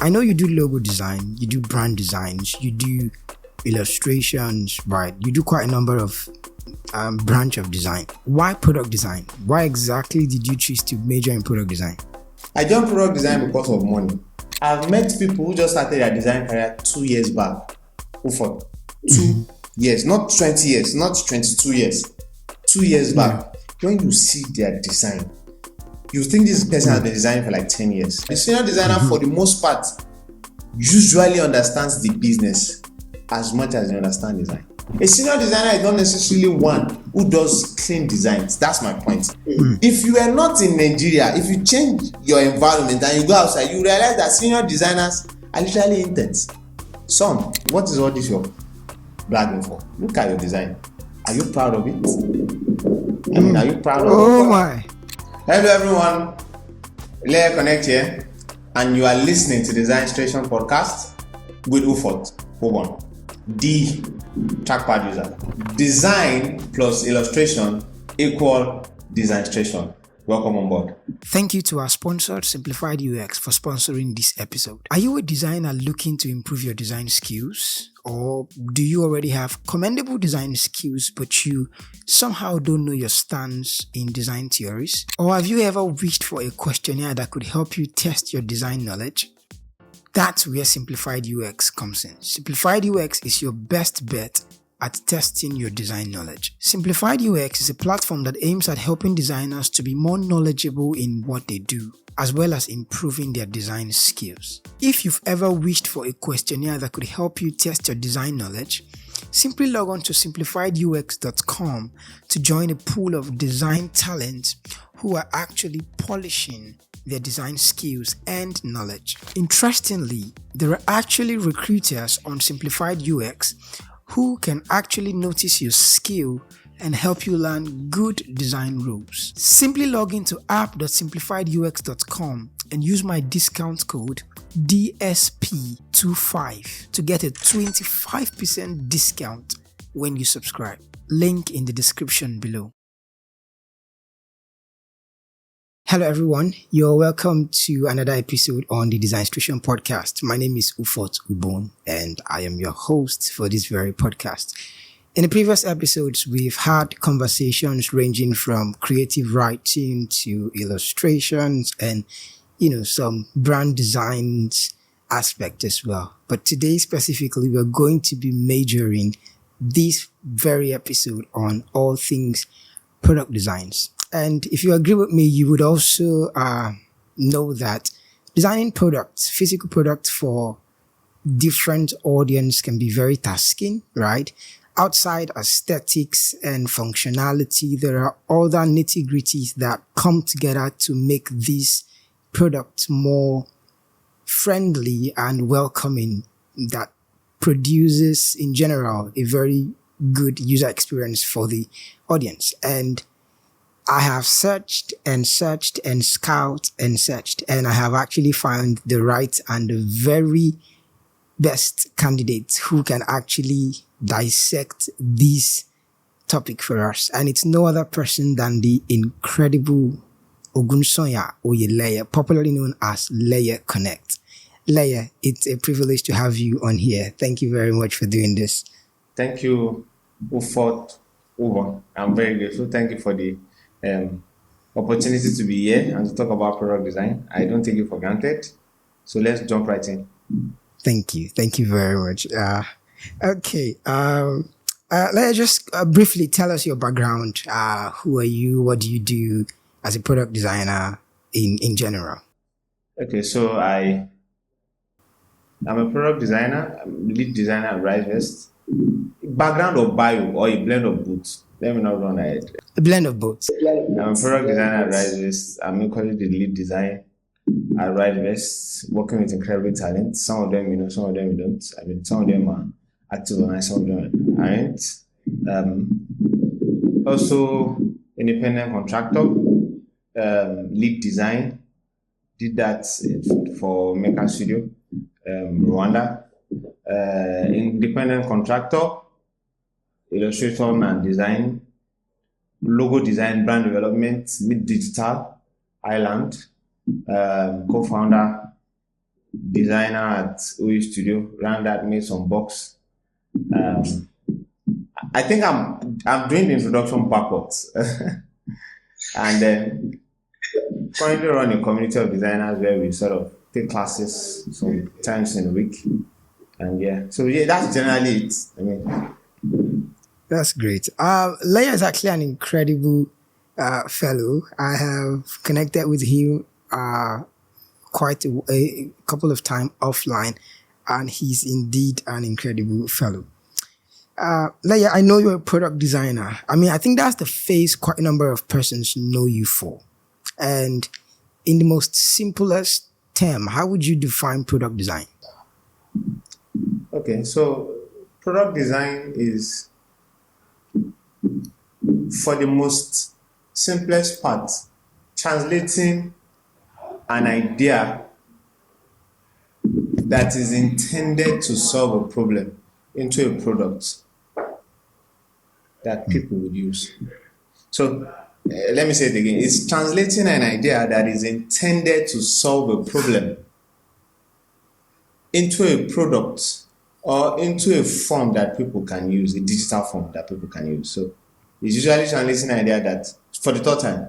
I know you do logo design, you do brand designs, you do illustrations, right? You do quite a number of branch of design. Why product design? Why exactly did you choose to major in product design? I joined product design because of money. I've met people who just started their design career 2 years back. Who for 2 years, not 20 years, not 22 years. 2 years back. When you see their design, you think this person has been designing for like 10 years. The senior designer, for the most part, usually understands the business as much as they understand design. A senior designer is not necessarily one who does clean designs. That's my point. If you are not in Nigeria, if you change your environment and you go outside, you realize that senior designers are literally interns. Son, what is all this you're bragging for? Look at your design. Are you proud of it? I mean, are you proud of it? Oh my. Hello everyone, LeyeConnect here, and you are listening to Designstration podcast with Ufot Obon, the trackpad user. Design plus illustration equal Designstration. Welcome on board. Thank you to our sponsor, Simplified UX, for sponsoring this episode. Are you a designer looking to improve your design skills? Or do you already have commendable design skills, but you somehow don't know your stance in design theories? Or have you ever wished for a questionnaire that could help you test your design knowledge? That's where Simplified UX comes in. Simplified UX is your best bet at testing your design knowledge. Simplified UX is a platform that aims at helping designers to be more knowledgeable in what they do, as well as improving their design skills. If you've ever wished for a questionnaire that could help you test your design knowledge, simply log on to simplifiedux.com to join a pool of design talent who are actually polishing their design skills and knowledge. Interestingly, there are actually recruiters on Simplified UX who can actually notice your skill and help you learn good design rules. Simply log into app.simplifiedux.com and use my discount code DSP25 to get a 25% discount when you subscribe. Link in the description below. Hello everyone, you're welcome to another episode on the Designstration podcast. My name is Ufot Ubon and I am your host for this very podcast. In the previous episodes, we've had conversations ranging from creative writing to illustrations and, some brand designs aspect as well. But today specifically, we're going to be majoring this very episode on all things product designs. And if you agree with me, you would also know that designing products, physical products for different audience can be very tasking, right? Outside aesthetics and functionality, there are other nitty-gritties that come together to make this product more friendly and welcoming, that produces, in general, a very good user experience for the audience. And I have searched and searched and scouted and searched, and I have actually found the right and the very best candidates who can actually dissect this topic for us. And it's no other person than the incredible Ogunsanya Oyeleye, popularly known as LeyeConnect. Leye, it's a privilege to have you on here. Thank you very much for doing this. Thank you, Ufot Ubon. I'm very grateful. Thank you for the opportunity to be here and to talk about product design. I don't take it for granted. So let's jump right in. Thank you. Thank you very much. Okay. Let's just briefly tell us your background. Who are you? What do you do as a product designer in general? Okay, so I'm a product designer. I'm lead designer at Risevest. Background or bio or a blend of both? Let me not run ahead. A blend of both. I'm a product designer at Risevest. I'm equally the lead design at Risevest, working with incredible talent. Some of them you know, some of them you don't. I mean, some of them are active and some of them aren't. Also, independent contractor, lead design. Did that for Maker Studio, Rwanda. Independent contractor, illustration and design, logo design, brand development, Mid Digital, Island, co-founder, designer at OU Studio. Ran that, made some box. Um, I think I'm doing the introduction backwards, and then currently run a community of designers where we sort of take classes sometimes in a week, and so that's generally it. I mean, That's great. Leye is actually an incredible fellow. I have connected with him quite a couple of times offline, and he's indeed an incredible fellow. Leye, I know you're a product designer. I mean, I think that's the phase quite a number of persons know you for. And in the most simplest term, how would you define product design? Okay, so product design is, for the most simplest part, translating an idea that is intended to solve a problem into a product that people would use. So let me say it again. It's translating an idea that is intended to solve a problem into a product or into a form that people can use, a digital form that people can use. So it's usually translating an idea that, for the third time,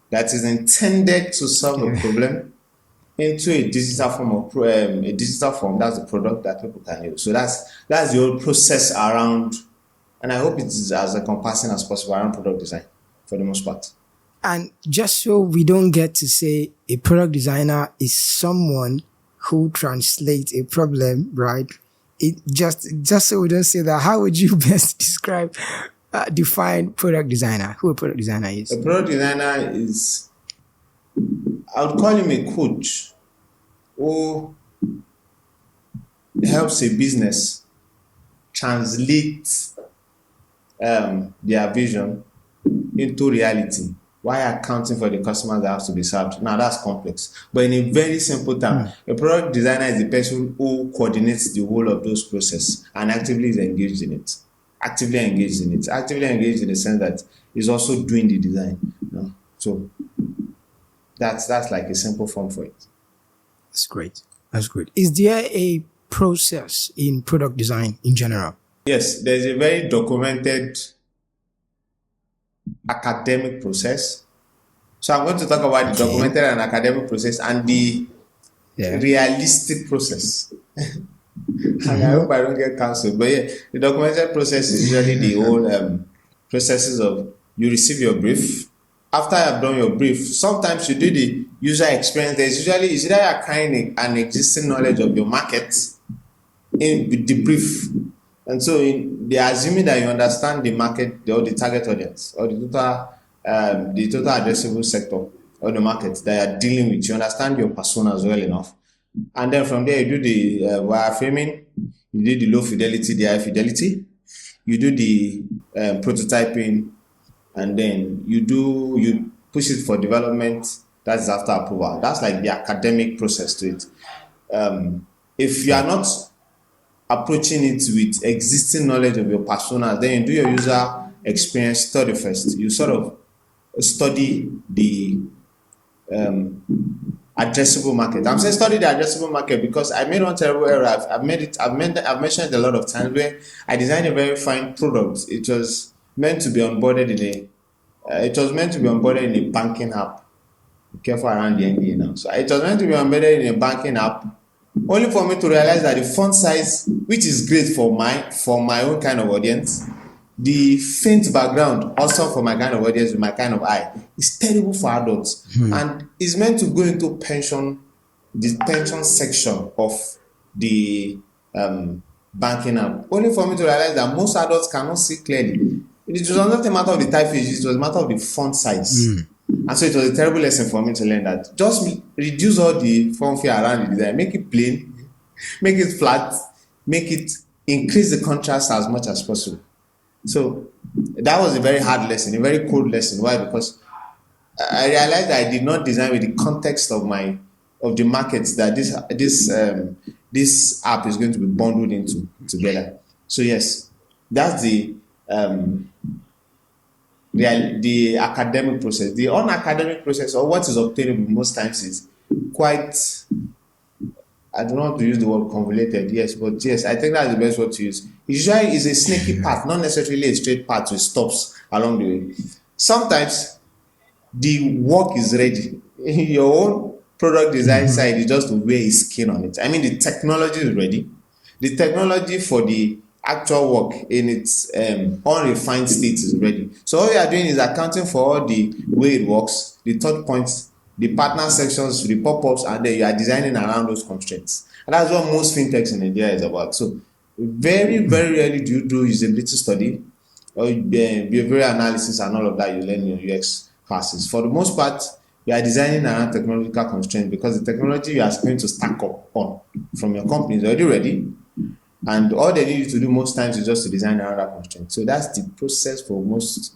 that is intended to solve a problem into a digital form of a digital form. That's the product that people can use. So that's the whole process around, and I hope it is as encompassing as possible around product design for the most part. And just so we don't get to say a product designer is someone who translates a problem, right? It just so we don't say that, how would you best define product designer? Who a product designer is? A product designer is, I would call him a coach who helps a business translate their vision into reality while accounting for the customers that have to be served. Now that's complex, but in a very simple term, a product designer is the person who coordinates the whole of those processes and actively is engaged in it. Actively engaged in the sense that he's also doing the design. So that's like a simple form for it. That's great. Is there a process in product design in general? Yes, there's a very documented academic process. So I'm going to talk about the documented and academic process and the realistic process. And I hope I don't get cancelled. But the documented process is usually the whole processes of, you receive your brief. After I've done your brief, sometimes you do the user experience. There's usually, is either acquiring an existing knowledge of your market in the brief. And so they're assuming that you understand the market or the target audience or the total addressable sector or the market that you're dealing with. You understand your personas well enough. And then from there, you do the wireframing, you do the low fidelity, the high fidelity, you do the prototyping, and then you push it for development. That's after approval. That's like the academic process to it. If you are not approaching it with existing knowledge of your personas, then you do your user experience study first. You sort of study the addressable market. I'm saying study the addressable market because I made one terrible error. I've mentioned it a lot of times where I designed a very fine product. It was meant to be onboarded in a banking app. Be careful around the NDA now. So it was meant to be embedded in a banking app, only for me to realize that the font size, which is great for my own kind of audience, the faint background, also for my kind of audience with my kind of eye, is terrible for adults. And it's meant to go into the pension section of the banking app, only for me to realize that most adults cannot see clearly. It was not a matter of the typeface, it was a matter of the font size. And so it was a terrible lesson for me to learn that. Just reduce all the fanfare around the design, make it plain, make it flat, increase the contrast as much as possible. So that was a very hard lesson, a very cold lesson. Why? Because I realized that I did not design with the context of the markets that this app is going to be bundled into together. So yes, that's the academic process. The unacademic process, or what is obtainable most times, is quite I don't want to use the word convoluted, yes, but yes, I think that's the best word to use. It usually is a snaky path, not necessarily a straight path with stops along the way. Sometimes the work is ready. Your own product design side is just to wear a skin on it. I mean, the technology is ready. The technology for the actual work in its unrefined state is ready. So all you are doing is accounting for all the way it works, the touch points, the partner sections, the pop-ups, and then you are designing around those constraints. And that's what most fintechs in Nigeria is about. So very, very rarely do you do usability study or behavioral analysis and all of that you learn in your UX classes. For the most part, you are designing around technological constraints because the technology you are going to stack up on from your company is already ready. And all they need you to do most times is just to design around that constraint. So that's the process for most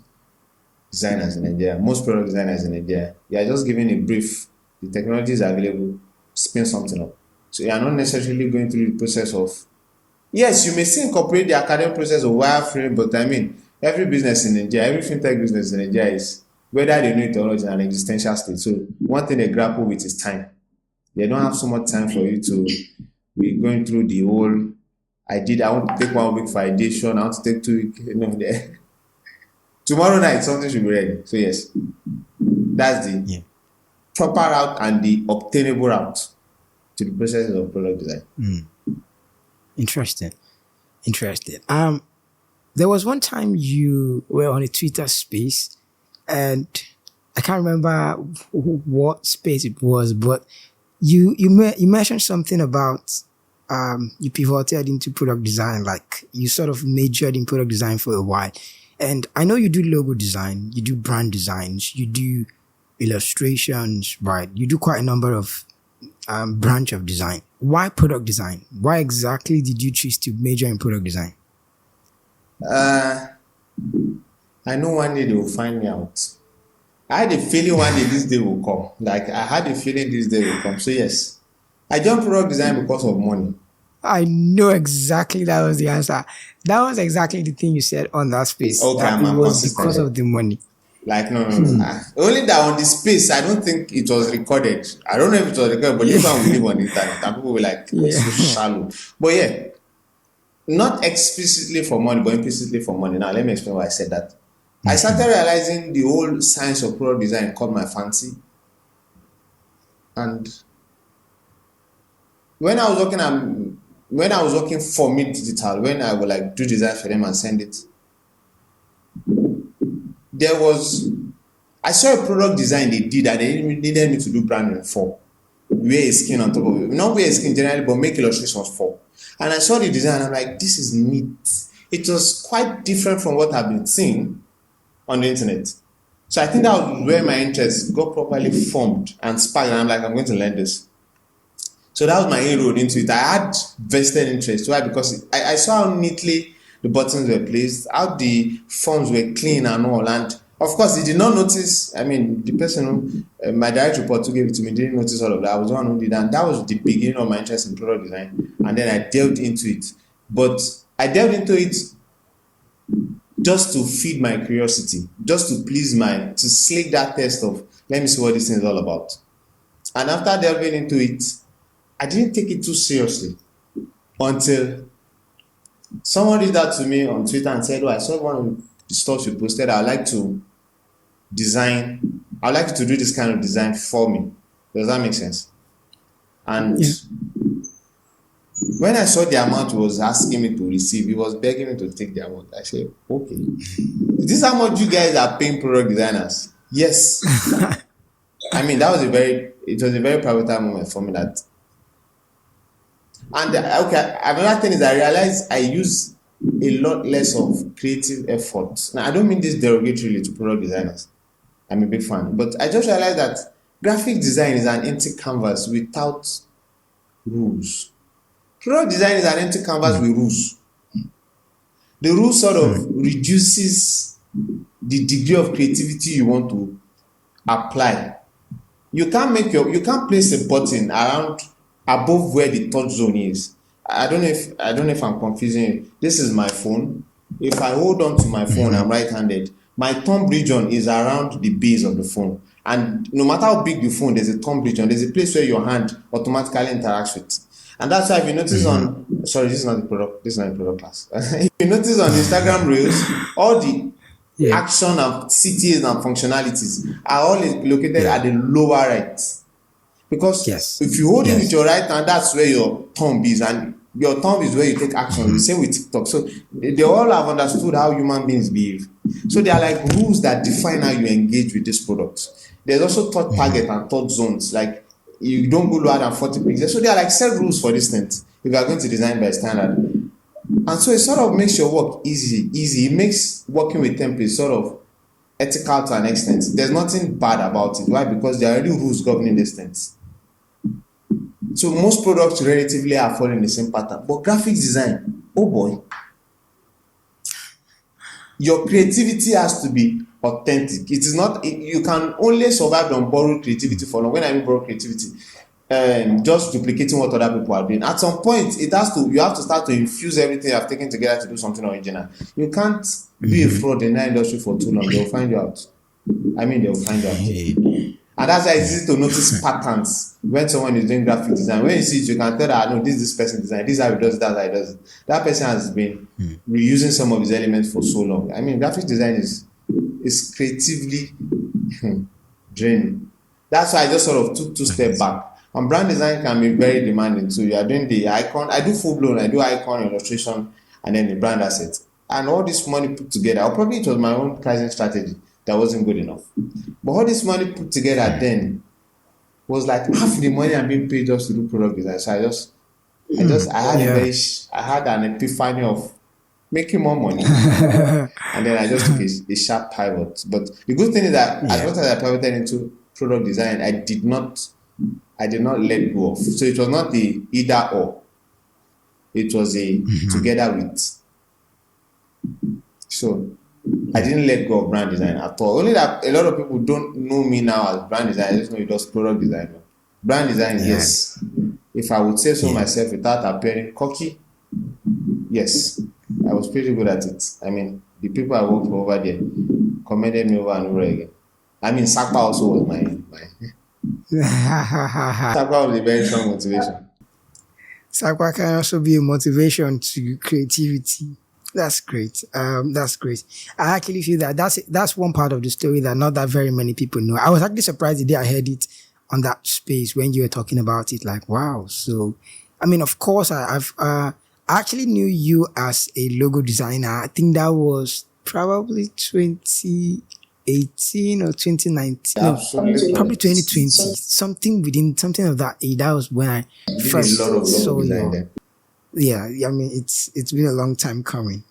designers in Nigeria, most product designers in Nigeria. You are just given a brief, the technology is available, spin something up. So you are not necessarily going through the process of, yes, you may still incorporate the academic process of wireframe, but I mean, every business in Nigeria, every fintech business in Nigeria is, whether they know it or not, is an existential state. So one thing they grapple with is time. They don't have so much time for you to be going through the whole, I want to take 1 week for ideation, I want to take 2 weeks, there. Tomorrow night, something should be ready. So yes, that's the proper route and the obtainable route to the process of product design. Interesting. There was one time you were on a Twitter space, and I can't remember what space it was, but you mentioned something about you pivoted into product design, like you sort of majored in product design for a while. And I know you do logo design, you do brand designs, you do illustrations, right? You do quite a number of branch of design. Why product design? Why exactly did you choose to major in product design? I know one day they will find me out. I had a feeling one day this day will come. Like I had a feeling this day will come. So yes, I jumped product design because of money. I know exactly that was the answer. That was exactly the thing you said on that space. Okay, that it was because of the money. Like no. Only that on the space, I don't think it was recorded. I don't know if it was recorded, but this one we live on the internet and people were like, so shallow. But yeah, not explicitly for money, but implicitly for money. Now let me explain why I said that. I started realizing the whole science of product design caught my fancy. And when I was working for Mid Digital, when I would like do design for them and send it, I saw a product design they did and they needed me to do branding for. Wear a skin on top of it. Not wear a skin generally, but make illustrations for. And I saw the design and I'm like, this is neat. It was quite different from what I've been seeing on the internet. So I think that was where my interest got properly formed and sparked. And I'm like, I'm going to learn this. So that was my inroad into it. I had vested interest. Why? Because I saw how neatly the buttons were placed, how the forms were clean and all. And of course, he did not notice. I mean, the person who, my direct report who gave it to me, didn't notice all of that. I was the one who did that. And that was the beginning of my interest in product design. And then I delved into it. But I delved into it just to feed my curiosity, just to to slake that test of, let me see what this thing is all about. And after delving into it, I didn't take it too seriously until someone reached out to me on Twitter and said, I saw one of the stuff you posted. I'd like to do this kind of design for me. Does that make sense? And when I saw the amount he was asking me to receive, he was begging me to take the amount. I said, okay. Is this how much you guys are paying product designers? Yes. I mean, it was a very pivotal moment for me that. And another thing is I realized I use a lot less of creative effort. Now, I don't mean this derogatorily to product designers. I'm a big fan. But I just realized that graphic design is an empty canvas without rules. Product design is an empty canvas with rules. The rule sort of reduces the degree of creativity you want to apply. You can't place a button above where the touch zone is. I don't know if I'm confusing you. This is my phone. If I hold on to my phone, I'm right-handed. My thumb region is around the base of the phone. And no matter how big the phone, there's a thumb region. There's a place where your hand automatically interacts with. And that's why if you notice sorry, this is not the product class. If you notice on Instagram Reels, all the action and CTAs and functionalities are all located at the lower right. Because if you hold it with your right hand, that's where your thumb is, and your thumb is where you take action. The same with TikTok. So they all have understood how human beings behave. So they are like rules that define how you engage with this product. There's also thought target and thought zones. Like you don't go lower than 40 pixels. So there are like set rules for this thing if you are going to design by standard. And so it sort of makes your work easy. It makes working with templates sort of ethical to an extent. There's nothing bad about it. Why? Because there are already rules governing these things. So most products relatively are following the same pattern. But graphics design, oh boy, your creativity has to be authentic. It is not, you can only survive on borrowed creativity for long. When I mean borrowed creativity, just duplicating what other people are doing. At some point, you have to start to infuse everything you have taken together to do something original. You can't be a fraud in that industry for too long. They'll find you out. They'll find you out. And that's why it's easy to notice patterns when someone is doing graphic design. When you see it, you can tell that, no, this person design, this is how he does it, that's how he does it. That person has been reusing some of his elements for so long. Graphic design is creatively draining. That's why I just sort of took two steps back. And brand design can be very demanding. So you are doing the icon. I do full blown. I do icon illustration and then the brand asset. And all this money put together, or probably it was my own pricing strategy that wasn't good enough. But all this money put together then was like half the money I'm being paid just to do product design. So I had an epiphany of making more money. And then I just took a sharp pivot. But the good thing is that as much as I pivoted into product design, I did not let go of. So it was not the either or. It was a together with. So I didn't let go of brand design at all. Only that a lot of people don't know me now as brand designer. I just know it was product designer. Brand design, yes. If I would say so myself without appearing cocky, yes, I was pretty good at it. The people I worked for over there commended me over and over again. Sakpa also was my Sakpa was a very strong motivation. Sakpa can also be a motivation to creativity. That's great. That's great. I actually feel that that's one part of the story that not that very many people know. I was actually surprised the day I heard it on that space when you were talking about it. Like, wow. So, of course, I actually knew you as a logo designer. I think that was probably 2018 or 2019. Absolutely. No, probably 2020. Something of that age. That was when I first saw you. Yeah, it's been a long time coming.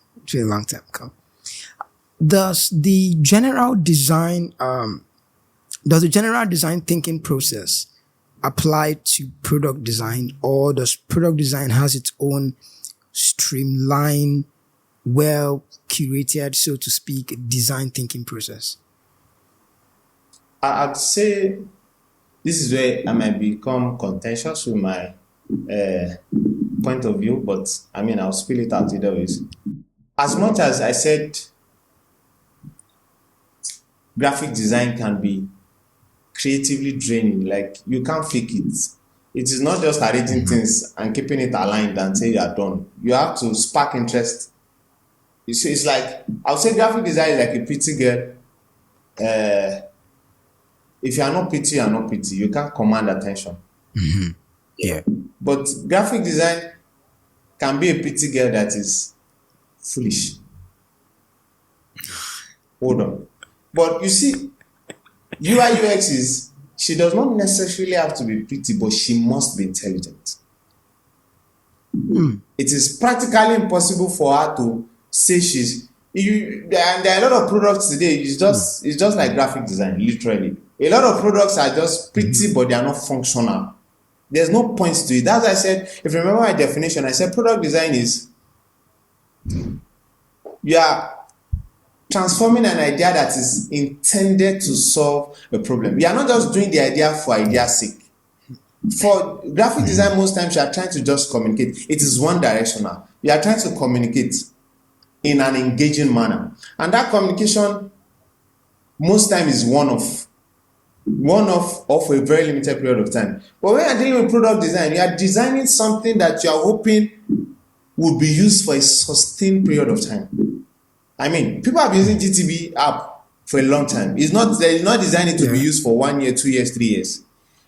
Does the general design thinking process apply to product design, or does product design has its own streamlined, well curated, so to speak, design thinking process? I'd say this is where I might become contentious with my point of view, but I'll spill it out either ways. As much as I said graphic design can be creatively draining, like you can't fake it. It is not just arranging things and keeping it aligned and say you are done. You have to spark interest. It's like, I would say graphic design is like a pretty girl. If you are not pretty, you are not pretty. You can't command attention. Yeah. But graphic design can be a pretty girl that is foolish. Hold on. But you see, UI UX is, she does not necessarily have to be pretty, but she must be intelligent. It is practically impossible for her to say there are a lot of products today, it's just like graphic design, literally. A lot of products are just pretty, but they are not functional. There's no points to it. That's why I said, if you remember my definition, I said product design is you are transforming an idea that is intended to solve a problem. You are not just doing the idea for idea's sake. For graphic design, most times you are trying to just communicate. It is one directional. You are trying to communicate in an engaging manner. And that communication most times is one-off. one-off or for a very limited period of time. But when you're dealing with product design, you are designing something that you are hoping would be used for a sustained period of time. I mean, people have been using GTB app for a long time. They're not designing to be used for 1 year, 2 years, 3 years.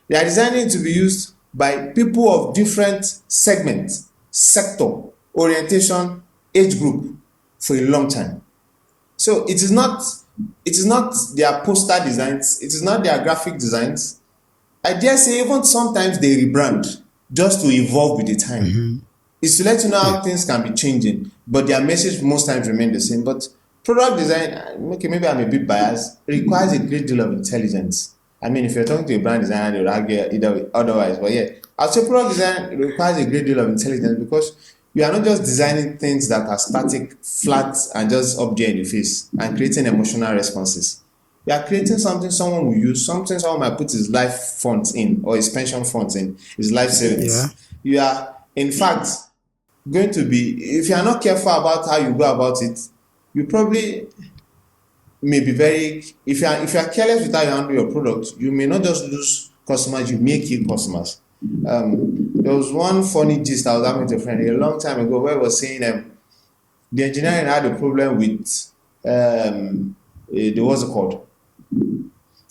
They are designing to be used by people of different segments, sector, orientation, age group for a long time. So it is not their poster designs, it is not their graphic designs. I dare say even sometimes they rebrand just to evolve with the time. It's to let you know how things can be changing, but their message most times remain the same. But product design, okay, maybe I'm a bit biased, requires a great deal of intelligence. I mean, if you're talking to a brand designer, they'll argue either way, otherwise. But yeah, I'll say product design requires a great deal of intelligence because you are not just designing things that are static, flat, and just up there in the face and creating emotional responses. You are creating something someone will use, something someone might put his life funds in or his pension funds in, his life savings. You are, in fact, going to be, if you are not careful about how you go about it, you probably may be very, if you are careless with how you handle your product, you may not just lose customers, you may kill customers. There was one funny gist I was having with a friend a long time ago where I was saying the engineering had a problem with what's it called?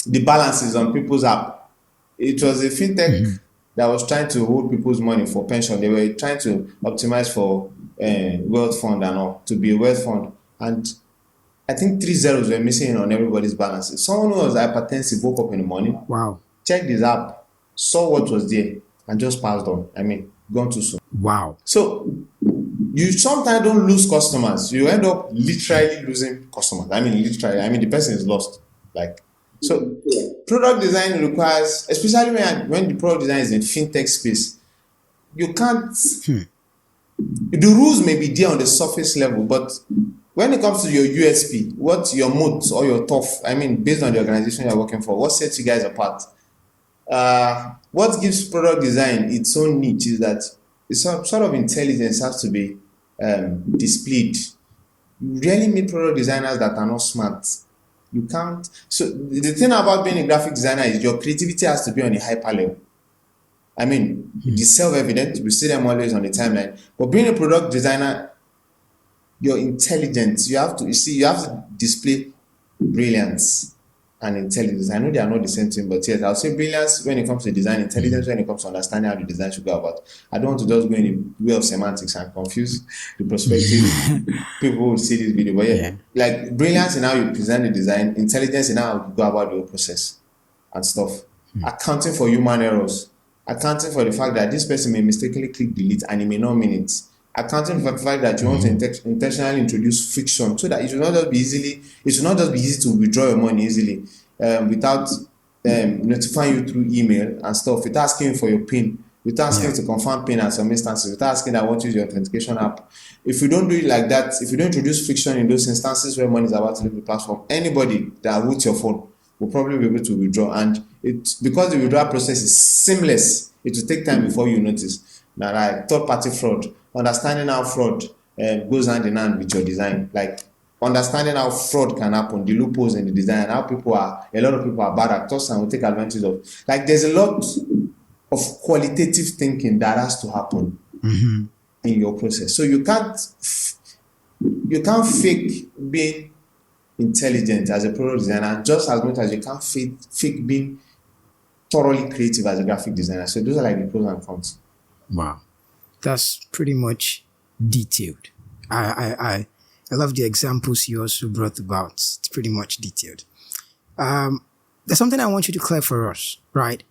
The balances on people's app. It was a fintech that was trying to hold people's money for pension. They were trying to optimize for wealth fund and all, to be a wealth fund. And I think 3 zeros were missing on everybody's balances. Someone who was hypertensive woke up in the morning, checked his app, saw what was there, and just passed on. I mean, gone too soon. Wow. So you sometimes don't lose customers. You end up literally losing customers. I mean, literally. I mean, the person is lost. So product design requires, especially when the product design is in fintech space, you can't. The rules may be there on the surface level, but when it comes to your USP, what's your moat or your tough? I mean, based on the organization you're working for, what sets you guys apart? What gives product design its own niche is that some sort of intelligence has to be displayed. You really need product designers that are not smart. You can't. So the thing about being a graphic designer is your creativity has to be on a hyper level. I mean, it's self-evident. We see them always on the timeline. But being a product designer, your intelligence, you have to display brilliance and intelligence. I know they are not the same thing, but yes, I'll say brilliance when it comes to design, intelligence when it comes to understanding how the design should go about. I don't want to just go in the way of semantics and confuse the prospective people who see this video. But yeah, like brilliance in how you present the design, intelligence in how you go about the whole process and stuff. Accounting for human errors, accounting for the fact that this person may mistakenly click delete and he may not mean it. Accounting for the fact that you want to intentionally introduce friction so that it should not just be easy to withdraw your money easily without notifying you through email and stuff, without asking for your PIN, without asking to confirm PIN at some instances, without asking that I want to use your authentication app. If you don't do it like that, if you don't introduce friction in those instances where money is about to leave the platform, anybody that roots your phone will probably be able to withdraw. And it's because the withdrawal process is seamless, it will take time before you notice. Now, like third-party fraud, understanding how fraud goes hand in hand with your design, like understanding how fraud can happen, the loopholes in the design, how a lot of people are bad actors and will take advantage of. Like there's a lot of qualitative thinking that has to happen in your process. So you can't fake being intelligent as a product designer just as much as you can't fake being thoroughly creative as a graphic designer. So those are like the pros and cons. Wow, that's pretty much detailed. I love the examples you also brought about. It's pretty much detailed. There's something I want you to clear for us, right?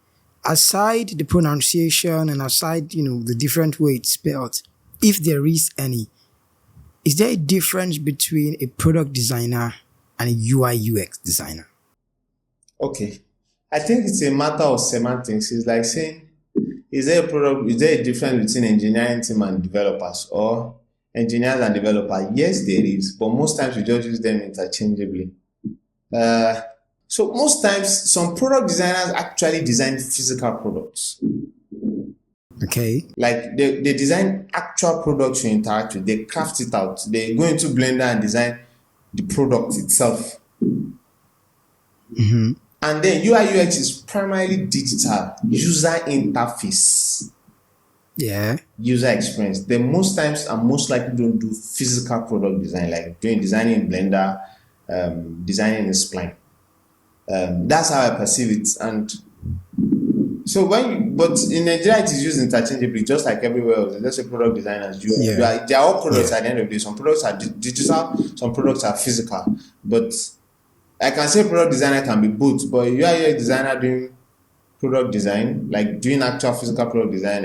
Aside the pronunciation and aside, the different way it's spelled, if there is any, is there a difference between a product designer and a UI UX designer? Okay, I think it's a matter of semantics. It's like saying, is there a difference between engineering team and developers or engineers and developers? Yes, there is, but most times we just use them interchangeably. So most times, some product designers actually design physical products. Okay. Like they design actual products you interact with. They craft it out. They go into Blender and design the product itself. And And then UI UX is primarily digital, user interface, user experience. Then most times and most likely don't do physical product design, like designing in Blender, designing in Spline. That's how I perceive it. And so but in Nigeria it is used interchangeably, just like everywhere else. Let's say product designers, they are all products at the end of the day. Some products are digital, some products are physical. But I can say product designer can be both, but you are a designer doing product design, like doing actual physical product design,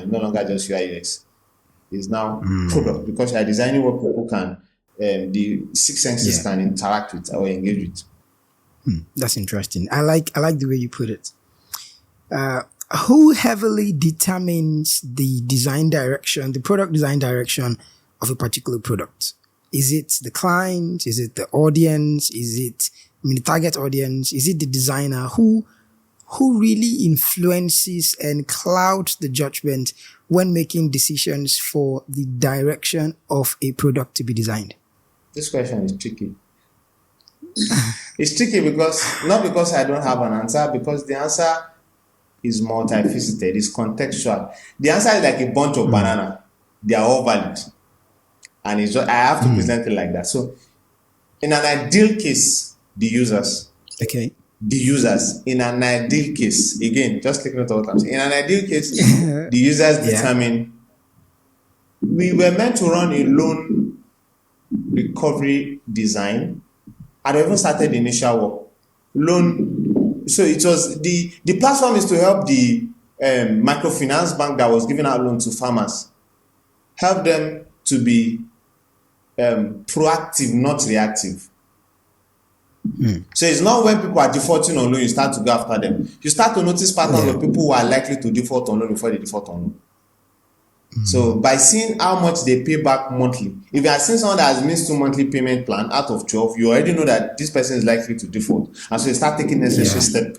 no longer just UI UX. It's now product, because you are designing what people can, the six senses can interact with or engage with. That's interesting. I like the way you put it. Who heavily determines the design direction, the product design direction of a particular product? Is it the client? Is it the audience? Is it, the target audience? Is it the designer? Who really influences and clouds the judgment when making decisions for the direction of a product to be designed? This question is tricky. It's tricky not because I don't have an answer, because the answer is multifaceted, it's contextual. The answer is like a bunch of banana. They are all valid. And it's just, I have to present it like that. So in an ideal case, the users. Okay. The users. In an ideal case, again, just taking note of what I'm saying. In an ideal case, the users determine. We were meant to run a loan recovery design. I even started the initial work. So it was the platform is to help the microfinance bank that was giving out loans to farmers, help them to be proactive, not reactive. So it's not when people are defaulting on loan, you start to go after them. You start to notice patterns of people who are likely to default on loan before they default on loan. So by seeing how much they pay back monthly, if you are seeing someone that has missed 2 monthly payment plan out of 12, you already know that this person is likely to default. And so you start taking necessary step.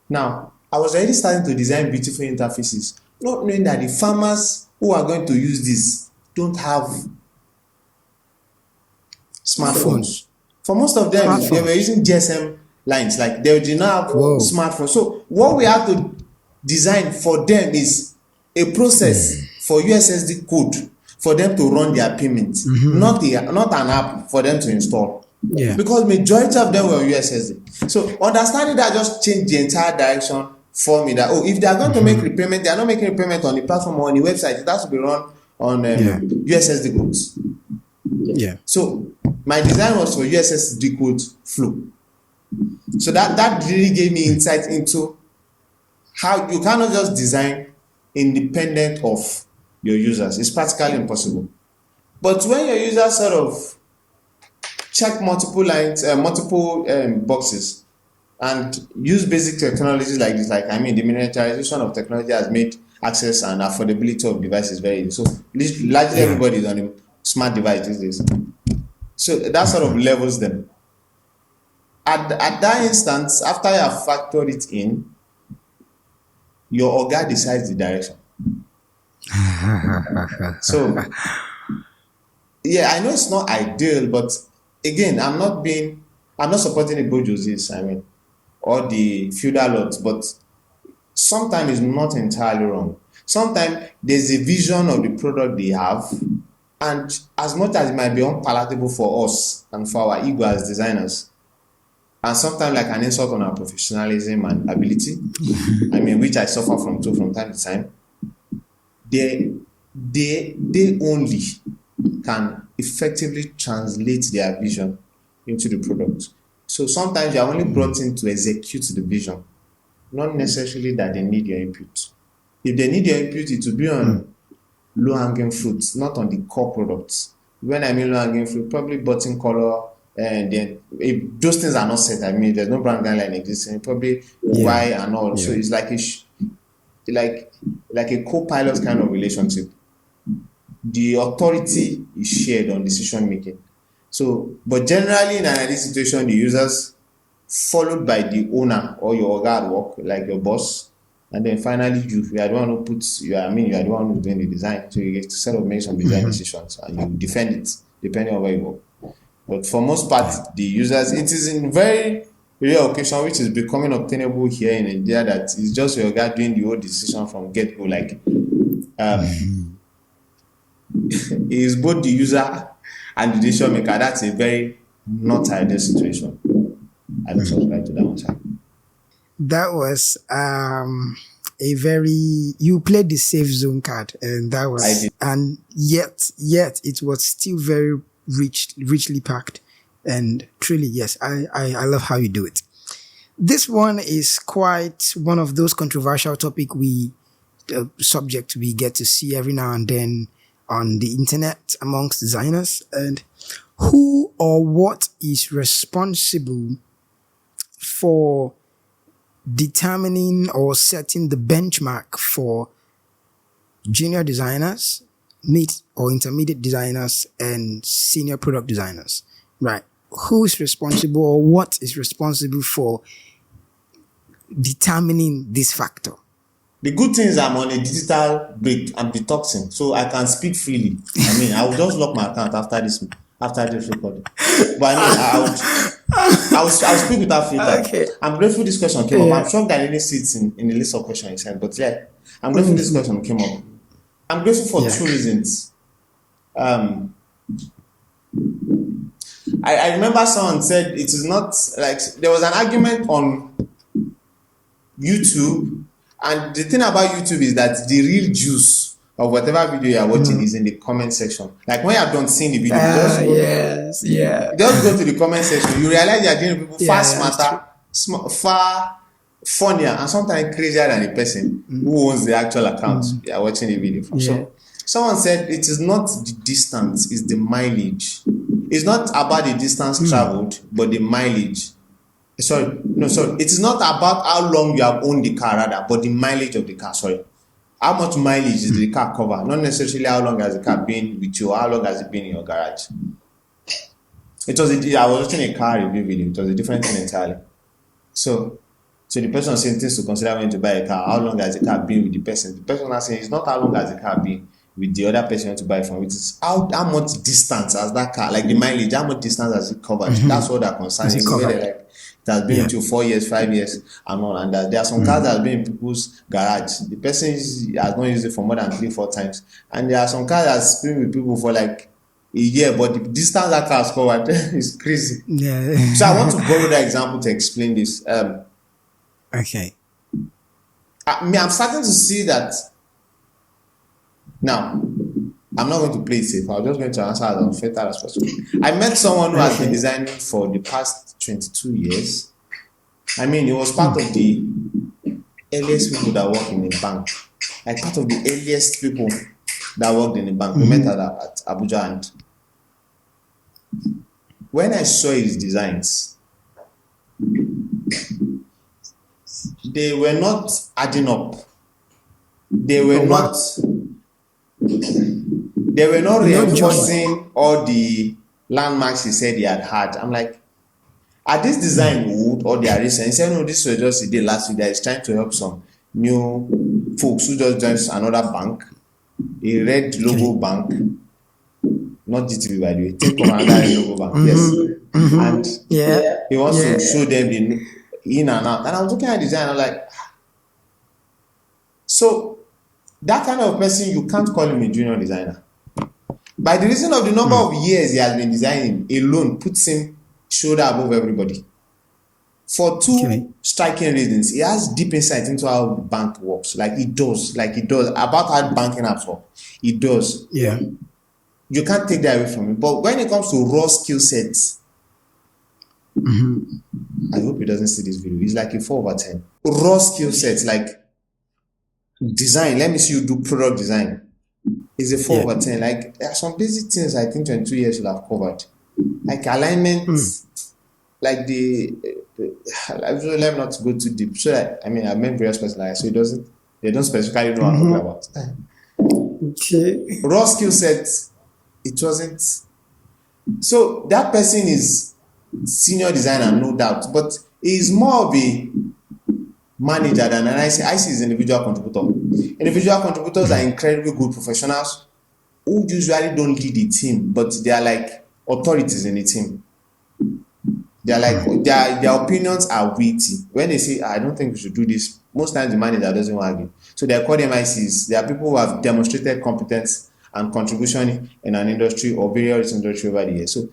Now, I was already starting to design beautiful interfaces, not knowing that the farmers who are going to use this don't have smartphones. For most of them, they were using GSM lines, like they did not have smartphones. So what we have to design for them is a process for USSD code for them to run their payments, not an app for them to install. Because majority of them were on USSD. So understanding that just changed the entire direction for me, that if they are going to make repayment, they are not making repayment on the platform or on the website. It has to be run on USSD codes. So my design was for USSD code flow. So that really gave me insight into how you cannot just design independent of your users. It's practically impossible. But when your users sort of check multiple lines, multiple boxes, and use basic technologies like this, the miniaturization of technology has made access and affordability of devices very easy. So largely everybody is on a smart device these days. So that sort of levels them. At that instance, after you have factored it in, your Oga decides the direction. So, I know it's not ideal, but again, I'm not supporting the bourgeoisies, or the feudal lords, but sometimes it's not entirely wrong. Sometimes there's a vision of the product they have, and as much as it might be unpalatable for us and for our ego as designers, and sometimes like an insult on our professionalism and ability, which I suffer from too from time to time, they only can effectively translate their vision into the product. So sometimes you are only brought in to execute the vision, not necessarily that they need your input. If they need your input, it will be on low-hanging fruits, not on the core products. When I mean low-hanging fruit, probably button color, and then if those things are not set, there's no brand guideline existing, probably why and all. So it's like a co-pilot kind of relationship. The authority is shared on decision making. So, but generally in an ideal situation, the users followed by the owner or your Oga at work, like your boss, and then finally you are the one who puts you are the one who's doing the design. So you get to sort of make some design decisions and you defend it depending on where you work. But for most part, the users, it is in very rare occasion which is becoming obtainable here in India that is just your guy doing the whole decision from get-go. Like, he is both the user and the decision maker. That's a very not ideal situation. I don't subscribe to that one, sir. That was a very, you played the safe zone card, and that I was, did. and yet it was still very richly packed, and truly, yes, I love how you do it. This one is quite one of those controversial subject we get to see every now and then on the internet amongst designers. And who or what is responsible for determining or setting the benchmark for junior designers, mid or intermediate designers, and senior product designers, right? Who is responsible or what is responsible for determining this factor? The good thing is I'm on a digital break. I'm detoxing, so I can speak freely. I mean, I will just lock my account after this recording. But I mean, I'll speak without filter. Okay. I'm grateful this question came Yeah. up. I'm sure that I didn't see it in the list of questions you sent, but yeah, I'm grateful this question came up. I'm grateful for two reasons. I remember someone said it is not like there was an argument on YouTube, and the thing about YouTube is that the real juice of whatever video you are watching is in the comment section. Like when you have done seen the video, just go to the comment section. You realize you are doing people far smarter, far funnier, and sometimes crazier than the person who owns the actual account you are watching the video from. So someone said it is not the distance, it's the mileage. It's not about the distance traveled, but the mileage. It is not about how long you have owned the car, rather, but the mileage of the car. How much mileage is the car cover? Not necessarily how long has the car been with you, or how long has it been in your garage. I was watching a car review video. It was a different thing entirely. So the person saying things to consider when to buy a car. How long has the car been with the person? The person is saying it's not how long has the car been with the other person you want to buy from. It is how much distance has that car, like the mileage, how much distance has it covered? That's what that concerns. It has been with you 4 years, 5 years, and all. And there are some cars that have been in people's garage. The person has not used it for more than 3-4 times. And there are some cars that's been with people for like a year, but the distance that car has covered is crazy. Yeah. So I want to borrow that example to explain this. Okay. I'm starting to see that. Now, I'm not going to play it safe. I'm just going to answer as unfiltered as possible. I met someone who has been designing for the past 22 years. I mean, he was part of the earliest people that work in a bank. Like part of the earliest people that worked in a bank. We met at Abuja, and when I saw his designs, they were not adding up. They were not reinforcing all the landmarks he said he had. I'm like, are this design wood or they are recent? He said, no, this was just a day last week that he's trying to help some new folks who just joined another bank, a red logo bank, not GTB by the way, think of another red logo bank, yes. And he wants to show them the in and out. And I was looking at the design, I'm like, so that kind of person, you can't call him a junior designer. By the reason of the number of years he has been designing alone puts him shoulder above everybody. For two striking reasons. He has deep insight into how the bank works. Like he does. About how banking apps work. He does. Yeah. You can't take that away from him. But when it comes to raw skill sets, I hope he doesn't see this video. He's like a 4/10. Raw skill sets, like design. Let me see you do product design. Is a 4/10. Like there are some basic things I think 22 years should have covered. Like alignment, like let me not go too deep. So that, I mean, I've met various persons like, so they don't specifically know what I'm talking about. Okay. Raw skill sets, it wasn't. So that person is senior designer, no doubt, but he's more of a manager than an IC. IC is individual contributor. Individual contributors are incredibly good professionals who usually don't lead the team, but they are like authorities in the team. They're like their opinions are weighty. When they say, I don't think we should do this, most times the manager doesn't argue. So they're called MICs. They are people who have demonstrated competence and contribution in an industry or various industry over the years. So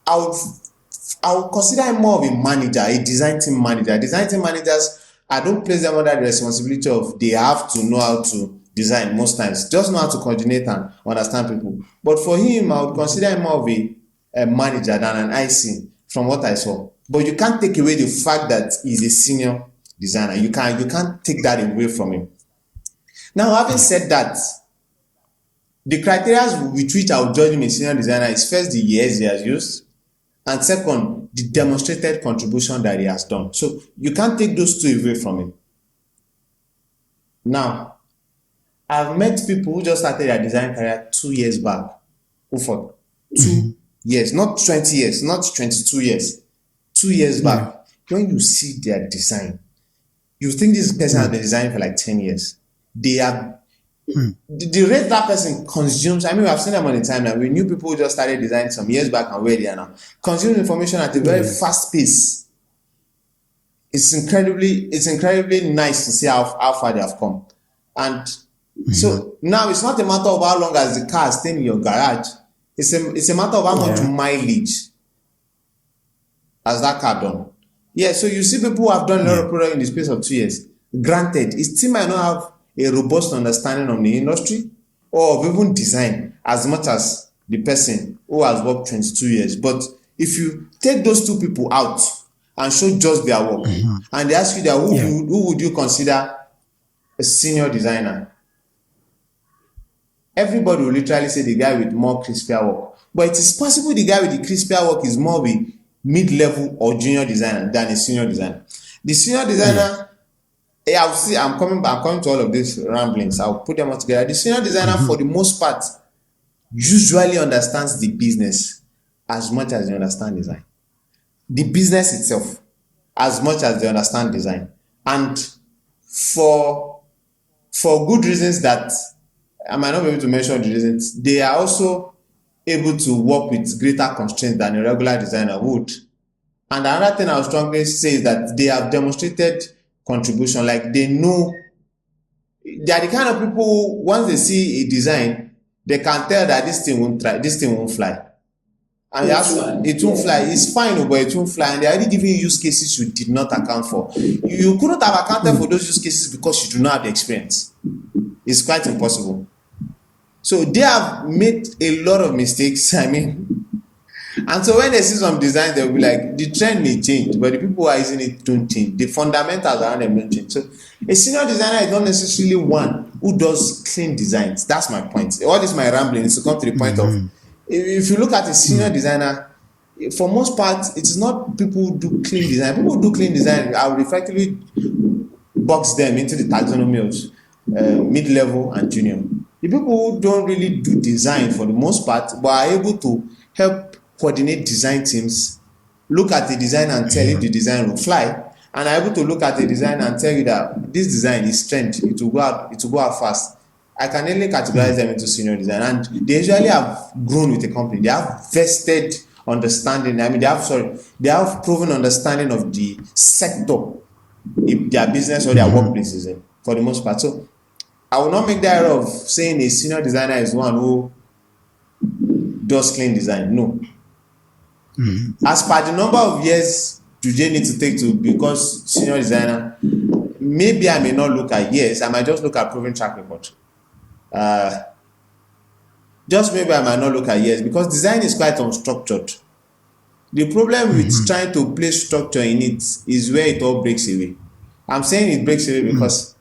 I would consider him more of a manager, a design team manager. Design team managers, I don't place them under the responsibility of they have to know how to design most times. Just know how to coordinate and understand people. But for him, I would consider him more of a manager than an IC from what I saw. But you can't take away the fact that he's a senior designer. You can't take that away from him. Now, having said that, the criteria with which I would judge him a senior designer is first the years he has used, and second, the demonstrated contribution that he has done. So you can't take those two away from him. Now, I've met people who just started their design career 2 years back. Who for 2 years, not 20 years, not 22 years. 2 years back. When you see their design, you think this person has been designing for like 10 years. They have the rate that person consumes. I mean, we've seen them on the time now. We knew people who just started designing some years back and where they are now. Consume information at a very fast pace. It's incredibly nice to see how far they have come. And so now it's not a matter of how long as the car is staying in your garage. It's a matter of how much mileage has that car done. Yeah, so you see people who have done a lot of product in the space of 2 years. Granted, it still might not have a robust understanding of the industry or of even design as much as the person who has worked 22 years. But if you take those two people out and show just their work, and they ask you that who would you consider a senior designer? Everybody will literally say the guy with more crispier work. But it is possible the guy with the crispier work is more of a mid-level or junior designer than a senior designer. The senior designer, I'm coming to all of these ramblings. I'll put them all together. The senior designer, for the most part, usually understands the business as much as they understand design. The business itself, as much as they understand design. And for good reasons that I might not be able to mention the reasons, they are also able to work with greater constraints than a regular designer would. And another thing I would strongly say is that they have demonstrated contribution. Like they know, they are the kind of people who, once they see a design, they can tell that this thing won't fly. And it won't fly. It's fine, but it won't fly. And they're already giving you use cases you did not account for. You couldn't have accounted for those use cases because you do not have the experience. It's quite impossible. So they have made a lot of mistakes. I mean, and so when they see some designs, they'll be like, the trend may change, but the people who are using it don't change. The fundamentals around them don't change. So a senior designer is not necessarily one who does clean designs. That's my point. All this my rambling is to come to the point of, if you look at a senior designer, for most part, it is not people who do clean design. People who do clean design, I would effectively box them into the taxonomy of mid-level and junior. The people who don't really do design for the most part, but are able to help coordinate design teams, look at the design and tell if the design will fly, and are able to look at the design and tell you that this design is trend, it will go out fast. I can only categorize them into senior design, and they usually have grown with the company. They have vested understanding. I mean, they have proven understanding of the sector, if their business or their workplace is in, for the most part. So I will not make the error of saying a senior designer is one who does clean design. No. As per the number of years do they need to take to become senior designer, maybe I may not look at years. I might just look at proven track record. Just maybe I might not look at years, because design is quite unstructured. The problem with trying to place structure in it is where it all breaks away. I'm saying it breaks away because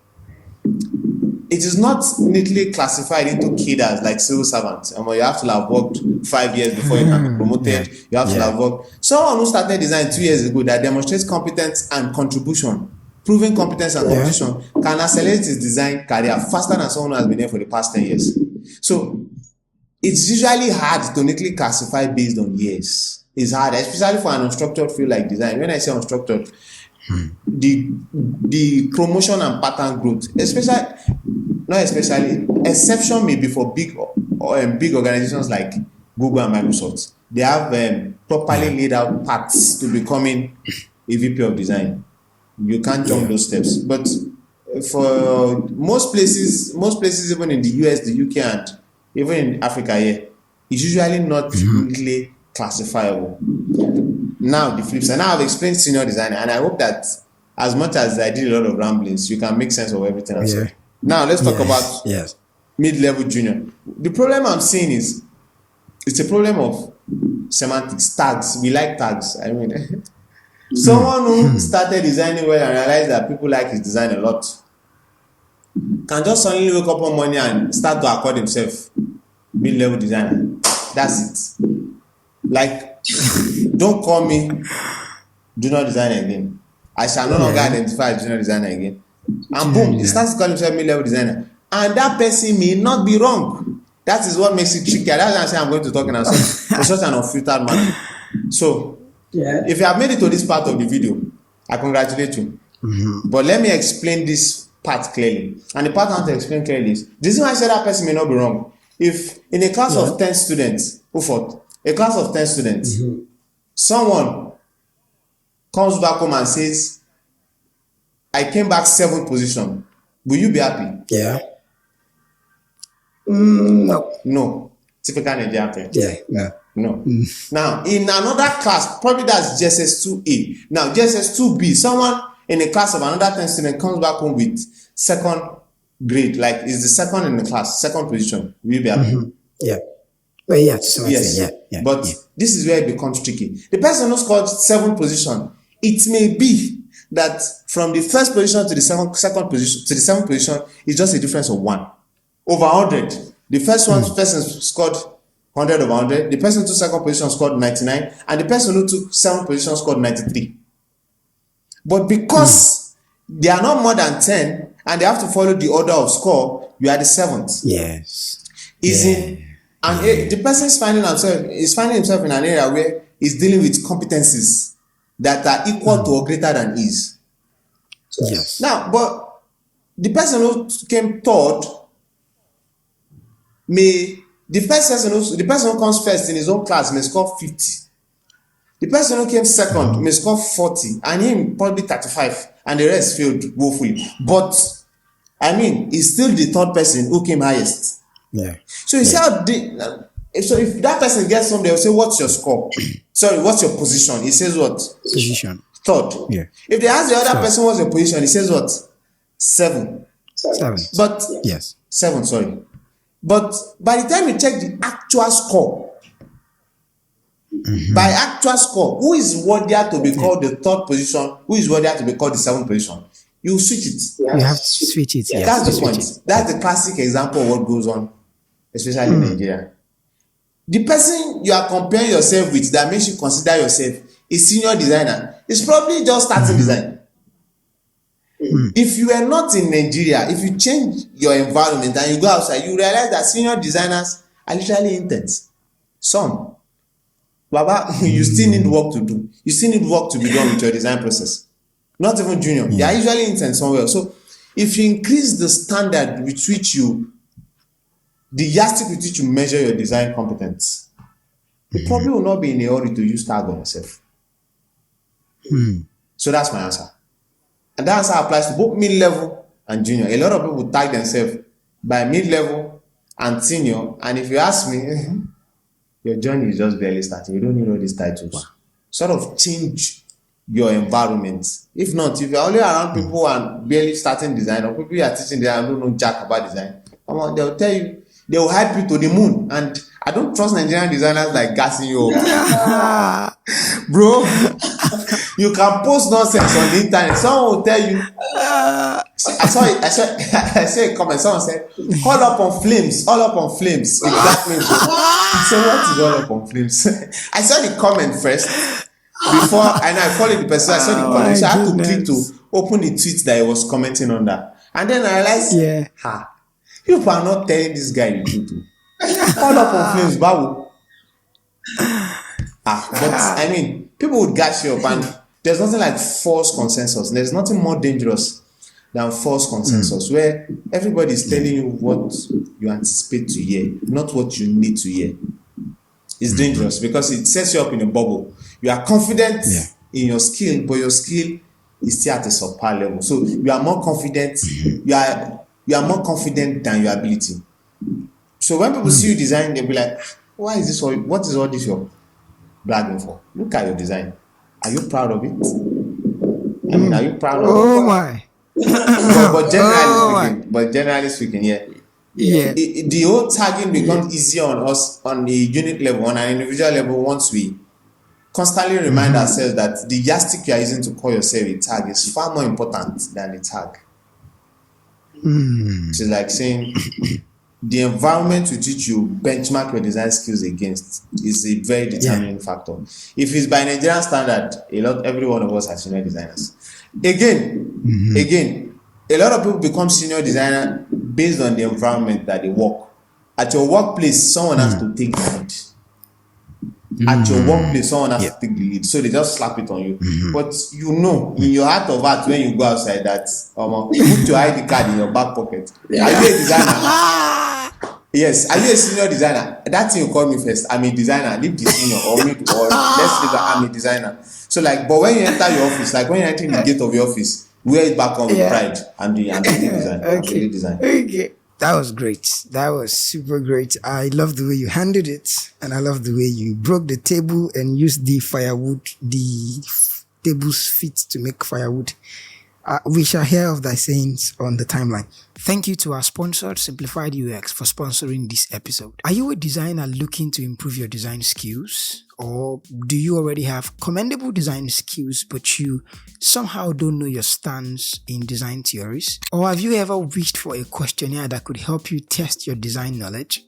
it is not neatly classified into cadres like civil servants. You have to have worked 5 years before you can be promoted. You have to have worked. Someone who started design 2 years ago that demonstrates competence and contribution, proven competence and contribution, can accelerate his design career faster than someone who has been there for the past 10 years. So it's usually hard to neatly classify based on years. It's hard, especially for an unstructured field like design. When I say unstructured, the promotion and pattern growth, exception may be for big organizations like Google and Microsoft. They have properly laid out paths to becoming a VP of design. You can't jump those steps. But for most places, even in the US, the UK, and even in Africa here, it's usually not really classifiable. Now, the flip side. Now, I've explained senior designer, and I hope that as much as I did a lot of ramblings, you can make sense of everything I said. Now, let's talk about mid-level junior. The problem I'm seeing is it's a problem of semantics, tags. We like tags. I mean, someone who started designing well and realized that people like his design a lot can just suddenly wake up one morning and start to accord himself mid-level designer. That's it. Like, don't call me junior designer again. I shall no longer identify as junior designer again. And boom, he starts to call himself mid-level designer. And that person may not be wrong. That is what makes it tricky. That's why I say I'm going to talk in such an unfiltered manner. So, if you have made it to this part of the video, I congratulate you. But let me explain this part clearly. And the part I want to explain clearly is, the reason why I said that person may not be wrong. If in a class of 10 students, someone comes back home and says, I came back 7th position, will you be happy? Yeah. No. No. Typical Nigerian parents. Yeah. No. Now, in another class, probably that's JSS 2A. Now, JSS 2B, someone in a class of another 10 students comes back home with 2nd grade, like is the 2nd in the class, 2nd position, will you be happy? Yeah. Well, yeah, to some yes. extent, yeah. But this is where it becomes tricky. The person who scored 7th position, it may be that from the 1st position to the second position to the 7th position is just a difference of 1 over 100. The first person scored 100 over 100. The person who took 2nd position scored 99, and the person who took 7th position scored 93. But because they are not more than 10 and they have to follow the order of score, you are the 7th. Yes. The person is finding himself in an area where he's dealing with competencies that are equal to or greater than his. Yes. Now, but the person who came 3rd the person who comes first in his own class may score 50. The person who came 2nd may score 40, and him probably 35, and the rest failed woefully. But I mean, he's still the 3rd person who came highest. Yeah. So you see how so if that person gets home, they'll say, what's your score? Sorry, what's your position? He says what? Position. 3rd. Yeah. If they ask the other person what's your position, he says what? 7. 7. But 7, sorry. But by the time you check the actual score, by actual score, who is worthier to be called the 3rd position? Who is worthier to be called the 7th position? You switch it. You have to switch it. Yes. That's the point. That's the classic example of what goes on, especially in Nigeria. The person you are comparing yourself with that makes you consider yourself a senior designer is probably just starting design. If you are not in Nigeria, if you change your environment and you go outside, you realize that senior designers are literally interns. Some. Baba, you still need work to do. You still need work to be done with your design process. Not even junior. They are usually interns somewhere. So if you increase the standard with which the yardstick with which you measure your design competence, you probably will not be in a hurry to use tag on yourself. So that's my answer. And that answer applies to both mid-level and junior. A lot of people tag themselves by mid-level and senior. And if you ask me, your journey is just barely starting. You don't need all these titles. Sort of change your environment. If not, if you're only around people who are barely starting design, or people you are teaching design and don't know jack about design, they'll tell you, they will hype you to the moon. And I don't trust Nigerian designers like gassing you up. Bro, you can post nonsense on the internet. Someone will tell you. I saw a comment. Someone said, all up on flames. Exactly. So what is all up on flames? I saw the comment first. Before, and I followed the person. I saw the comment. So I had to click to open the tweet that he was commenting on that. And then I realized, people are not telling this guy the truth. All up on flames, babu. But I mean, people would gas you up, and there's nothing like false consensus. There's nothing more dangerous than false consensus, where everybody is telling you what you anticipate to hear, not what you need to hear. It's dangerous because it sets you up in a bubble. You are confident Yeah. in your skill, but your skill is still at a subpar level. So you are more confident. You are more confident than your ability. So when people see you design, they'll be like, "Why is this? What is all this you're bragging for? Look at your design. Are you proud of it? I mean, are you proud of Oh it?" my. But Oh my. generally speaking, yeah. Yeah. The whole tagging becomes easier on us on the unit level, on an individual level, once we constantly remind ourselves that the yardstick you are using to call yourself a tag is far more important than the tag. It's like saying the environment with which you benchmark your design skills against is a very determining factor. If it's by Nigerian standard, every one of us are senior designers. Again, a lot of people become senior designer based on the environment that they work. At your workplace, someone has to take the lead. At your workplace, someone has to take the lead. So they just slap it on you. But in your heart of heart, when you go outside, that put your ID card in your back pocket. Are you a designer? Yes. Are you a senior designer? That thing you call me first. I'm a designer. Leave the senior or me, or let's leave that I'm a designer. So but when you enter your office, like when you're entering the gate of your office, wear it back on with pride and the design. Okay. Design. Okay. That was great. That was super great. I love the way you handled it, and I love the way you broke the table and used the firewood, the table's feet to make firewood. We shall hear of thy sayings on the timeline. Thank you to our sponsor, Simplified UX, for sponsoring this episode. Are you a designer looking to improve your design skills? Or do you already have commendable design skills, but you somehow don't know your stance in design theories? Or have you ever wished for a questionnaire that could help you test your design knowledge?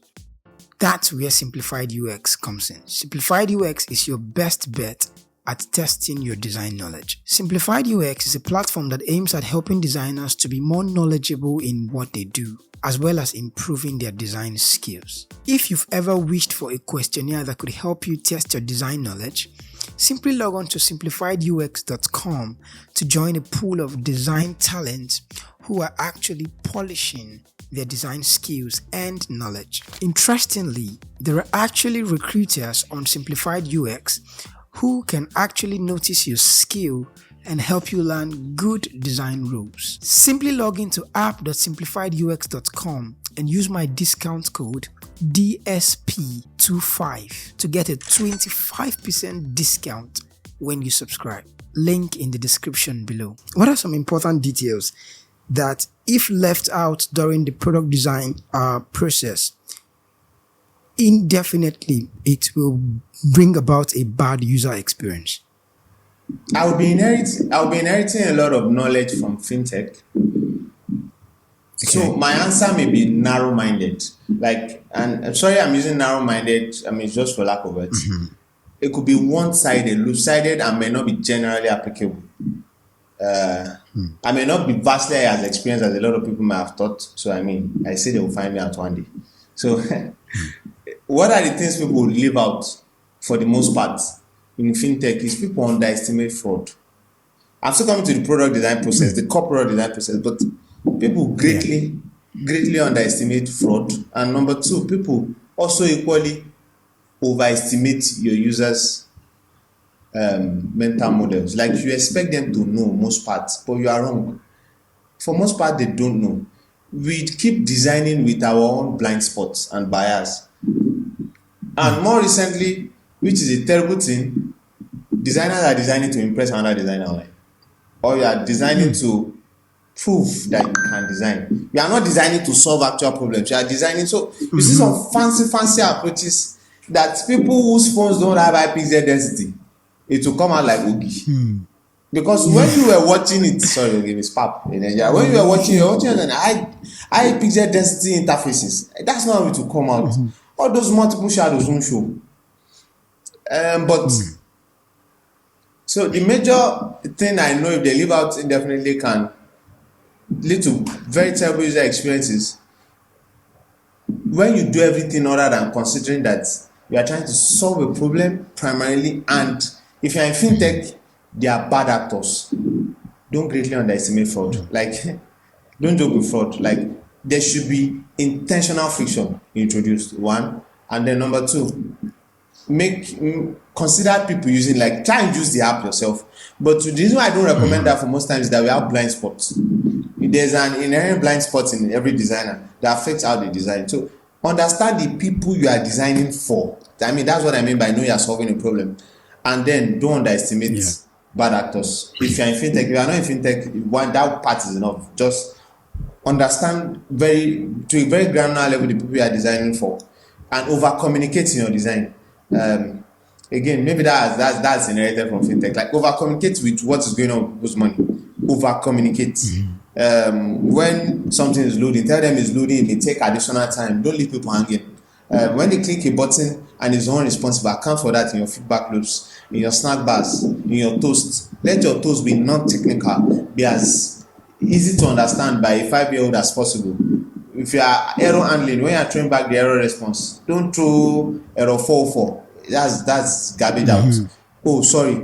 That's where Simplified UX comes in. Simplified UX is your best bet at testing your design knowledge. Simplified UX is a platform that aims at helping designers to be more knowledgeable in what they do, as well as improving their design skills. If you've ever wished for a questionnaire that could help you test your design knowledge, simply log on to simplifiedux.com to join a pool of design talents who are actually polishing their design skills and knowledge. Interestingly, there are actually recruiters on Simplified UX who can actually notice your skill and help you learn good design rules. Simply log into app.simplifiedux.com and use my discount code DSP25 to get a 25% discount when you subscribe. Link in the description below. What are some important details that, if left out during the product design process, indefinitely it will bring about a bad user experience? I will be inheriting a lot of knowledge from fintech. So my answer may be narrow-minded. And I'm sorry I'm using narrow-minded, it's just for lack of it. It could be one-sided, loose-sided, and may not be generally applicable. I may not be vastly as experienced as a lot of people may have thought. So I say they will find me out one day. So what are the things people leave out for the most part in fintech is people underestimate fraud. I'm still coming to the product design process, the core product design process, but people greatly underestimate fraud. And number two, people also equally overestimate your users' mental models. Like, you expect them to know most parts, but you are wrong. For most part, they don't know. We keep designing with our own blind spots and bias. And more recently, which is a terrible thing, designers are designing to impress another designer online. Or you are designing to prove that you can design. You are not designing to solve actual problems. You are designing. So you see some fancy approaches that people whose phones don't have IPZ density, it will come out like Oogie. Because when you were watching it, sorry, it's pap in Nigeria. When you were watching it on high pixel density interfaces. That's not how it will come out. All those multiple shadows won't show. So the major thing I know, if they leave out indefinitely, can lead to very terrible user experiences. When you do everything other than considering that you are trying to solve a problem primarily, and if you're in fintech, they are bad actors. Don't greatly underestimate fraud. Don't joke with fraud. There should be intentional friction introduced, one. And then number two, consider people using, like, try and use the app yourself. But the reason why I don't recommend that for most times is that we have blind spots. There's an inherent blind spot in every designer that affects how they design. So understand the people you are designing for. I mean, that's what I mean by know you are solving a problem. And then don't underestimate bad actors. If you're in fintech, if you are not in fintech, that part is enough. Just understand to a very granular level the people you are designing for, and over communicate in your design. Again, maybe that's inherited from fintech. Like, over communicate with what is going on with people's money. Over communicate. When something is loading, tell them it's loading. They take additional time. Don't leave people hanging. When they click a button and it's unresponsive, account for that in your feedback loops, in your snack bars, in your toast. Let your toast be non-technical, be as easy to understand by a 5-year-old as possible. If you are error handling, when you are throwing back the error response, don't throw error 404. That's garbage out. Oh, sorry,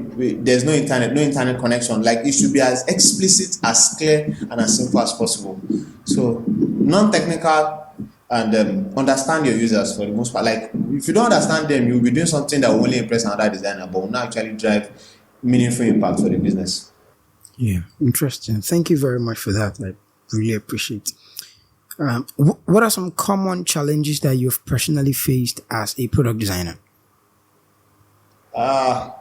there's no internet connection. Like, it should be as explicit, as clear, and as simple as possible. So non-technical, and understand your users for the most part. Like, if you don't understand them, you'll be doing something that will only impress another designer, but will not actually drive meaningful impact for the business. Yeah, interesting. Thank you very much for that. I really appreciate. What are some common challenges that you've personally faced as a product designer? I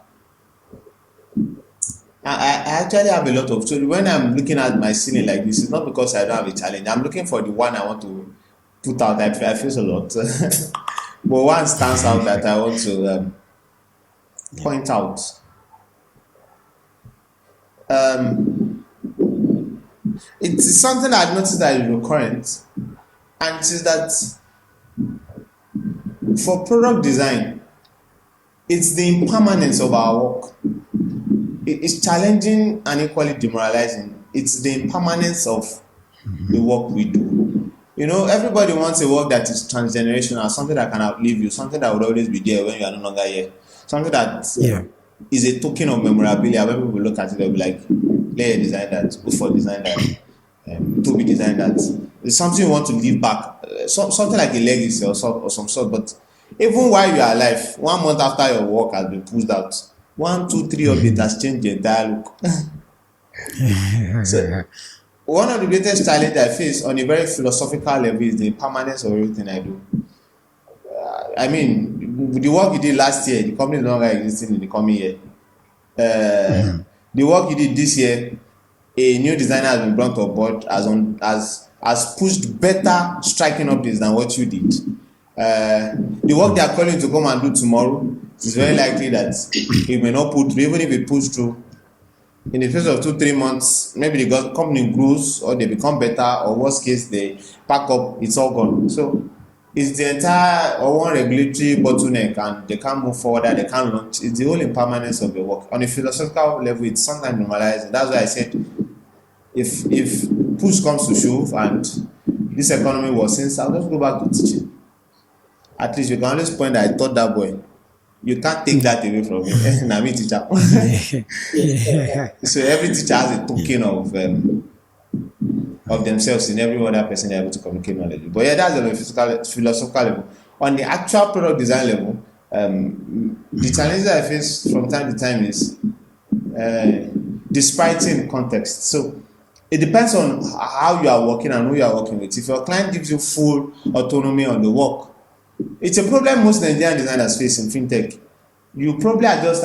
actually have a lot of. So when I'm looking at my ceiling like this, it's not because I don't have a challenge. I'm looking for the one I want to put out. I face a lot, but one stands out that I want to point out. It's something I've noticed that is recurrent, and it is that for product design, it's the impermanence of our work. It's challenging and equally demoralizing. It's the impermanence of the work we do. You know, everybody wants a work that is transgenerational, something that can outlive you, something that would always be there when you are no longer here, something that is a token of memorabilia. When people look at it, they'll be like, Leye designed that, Ufo designed that, Toby designed that. It's something you want to leave back, something like a legacy or some sort. But even while you are alive, 1 month after your work has been pushed out, 1, 2, 3 updates has changed the entire look. So, one of the greatest challenges I face on a very philosophical level is the impermanence of everything I do. I mean, the work you did last year, the company is no longer existing in the coming year. The work you did this year, a new designer has been brought on board, has pushed better striking updates than what you did. The work they are calling to come and do tomorrow, it's very likely that it may not put through. Even if it pulls through, in the space of 2-3 months, maybe the company grows or they become better, or worst case they pack up, it's all gone. So it's the entire one regulatory bottleneck, and they can't move forward, and they can't launch. It's the whole impermanence of the work. On a philosophical level, it's sometimes normalized. That's why I said, if push comes to shove and this economy was since, I'll just go back to teaching. At least you can always point that I taught that boy. You can't take that away from me. I'm a teacher. So every teacher has a token of themselves in every other person they're able to communicate knowledge. But yeah, that's on a philosophical level. On the actual product design level, the challenges I face from time to time is disparity in context. So it depends on how you are working and who you are working with. If your client gives you full autonomy on the work, it's a problem most Nigerian designers face in fintech. You probably are just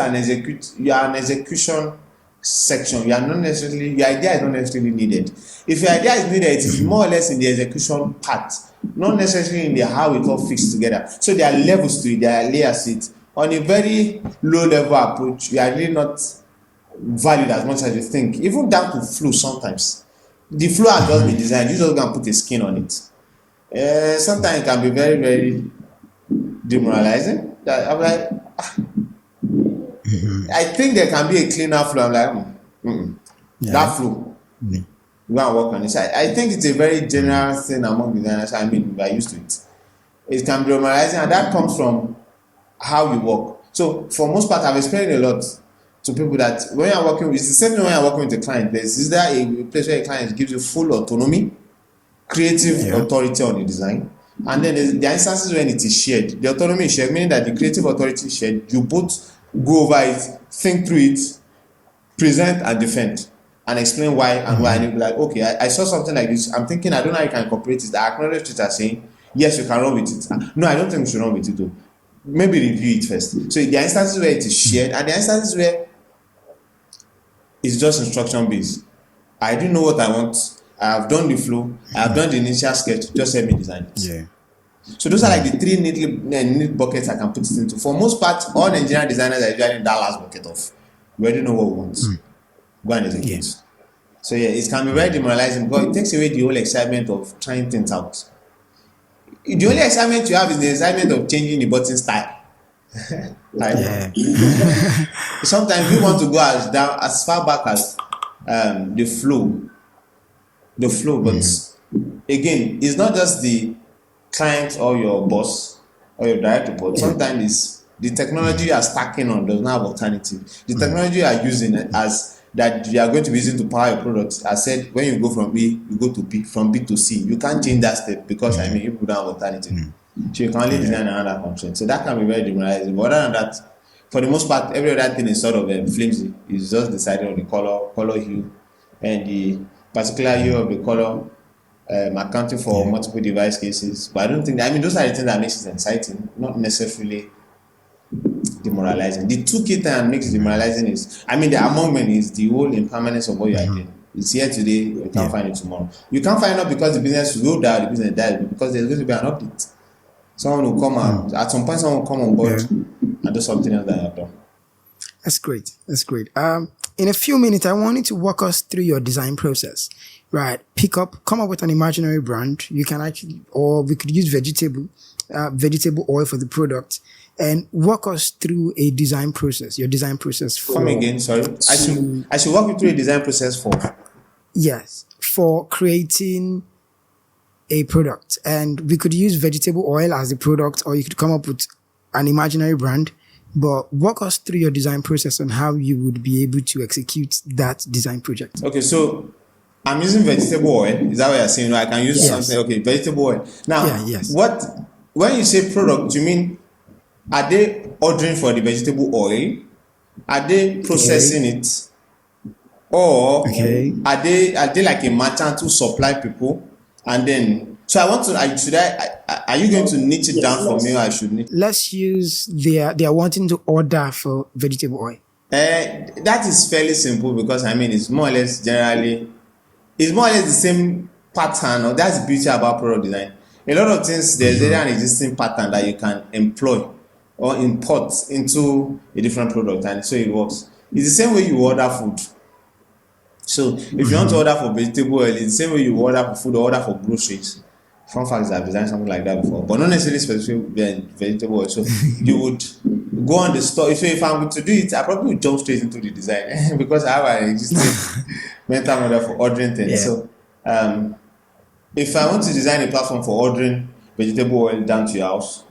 you are an execution section. Your idea is not necessarily needed. If your idea is needed, it is more or less in the execution part, not necessarily in the how it all fits together. So there are levels to it, there are layers to it. On a very low level approach, you are really not valued as much as you think. Even down to flow sometimes. The flow has just been designed. You just can put a skin on it. Sometimes it can be very, very demoralizing. I'm like, I think there can be a cleaner flow. I'm like, that flow. You go and work on it. So I think it's a very general thing among designers. I mean, we are used to it. It can be demoralizing, and that comes from how you work. So for most part, I've explained a lot to people that when you're working with, it's the same thing when you're working with a client. Is there a place where a client gives you full autonomy, creative authority on the design? And then there are instances when it is shared. The autonomy is shared, meaning that the creative authority is shared. You both go over it, think through it, present and defend, and explain why and why. And you'll be like, okay, I saw something like this. I'm thinking, I don't know how you can incorporate it. I acknowledge it as saying, yes, you can run with it. No, I don't think we should run with it though. Maybe review it first. So there are instances where it is shared, and there are instances where it's just instruction based. I do know what I want. I have done the flow. I have done the initial sketch. Just help me design it. Yeah. So those are like the three neat buckets I can put it into. For most part, all Nigerian designers are usually in that last bucket of we already know what we want. Go and execute. Yeah. So yeah, it can be very demoralizing because it takes away the whole excitement of trying things out. The only excitement you have is the excitement of changing the button style. Yeah. Sometimes we want to go as far back as the flow. But again, it's not just the client or your boss or your direct report. Sometimes it's the technology you are stacking on does not have alternative. The technology you are using as that you are going to be using to power your product. I said when you go from B, you go to B, from B to C. You can't change that step because people don't have alternative. So you can only design another constraint. So that can be very demoralizing. But other than that, for the most part, every other thing is sort of flimsy. It's just deciding on the color hue, and the particular hue of the color, accounting for multiple device cases. But I don't think those are the things that makes it exciting, not necessarily demoralizing. The two key things that makes it demoralizing is, the among is the whole impermanence of what you are doing. It's here today, you can't find it tomorrow. You can't find it because the business will die, the business dies, because there's going to be an update. Someone will come and at some point someone will come on board and do something else that you have done. That's great. In a few minutes, I want you to walk us through your design process. Right. Come up with an imaginary brand. You can or we could use vegetable oil for the product, and walk us through a design process. Your design process for. Come again, sorry. I should walk you through a design process for. Yes, for creating a product, and we could use vegetable oil as the product, or you could come up with an imaginary brand. But walk us through your design process and how you would be able to execute that design project. Okay, so I'm using vegetable oil. Is that what you're saying? I can use something. Okay, vegetable oil. Now, when you say product, you mean are they ordering for the vegetable oil? Are they processing it? Or are they like a merchant who supply people? And then, so I want to, are you going to niche it down for me, or I should niche? Let's use they are wanting to order for vegetable oil. That is fairly simple because it's more or less the same pattern, or that's the beauty about product design. A lot of things, there's an existing pattern that you can employ or import into a different product, and so it works. It's the same way you order food. So if you want to order for vegetable oil, it's the same way you order for food or order for groceries. Fun fact is I've designed something like that before, but not necessarily specific vegetable oil. So you would go on the store. So if I'm to do it, I probably would jump straight into the design because I have an existing mental model for ordering things. Yeah. So if I want to design a platform for ordering vegetable oil down to your house,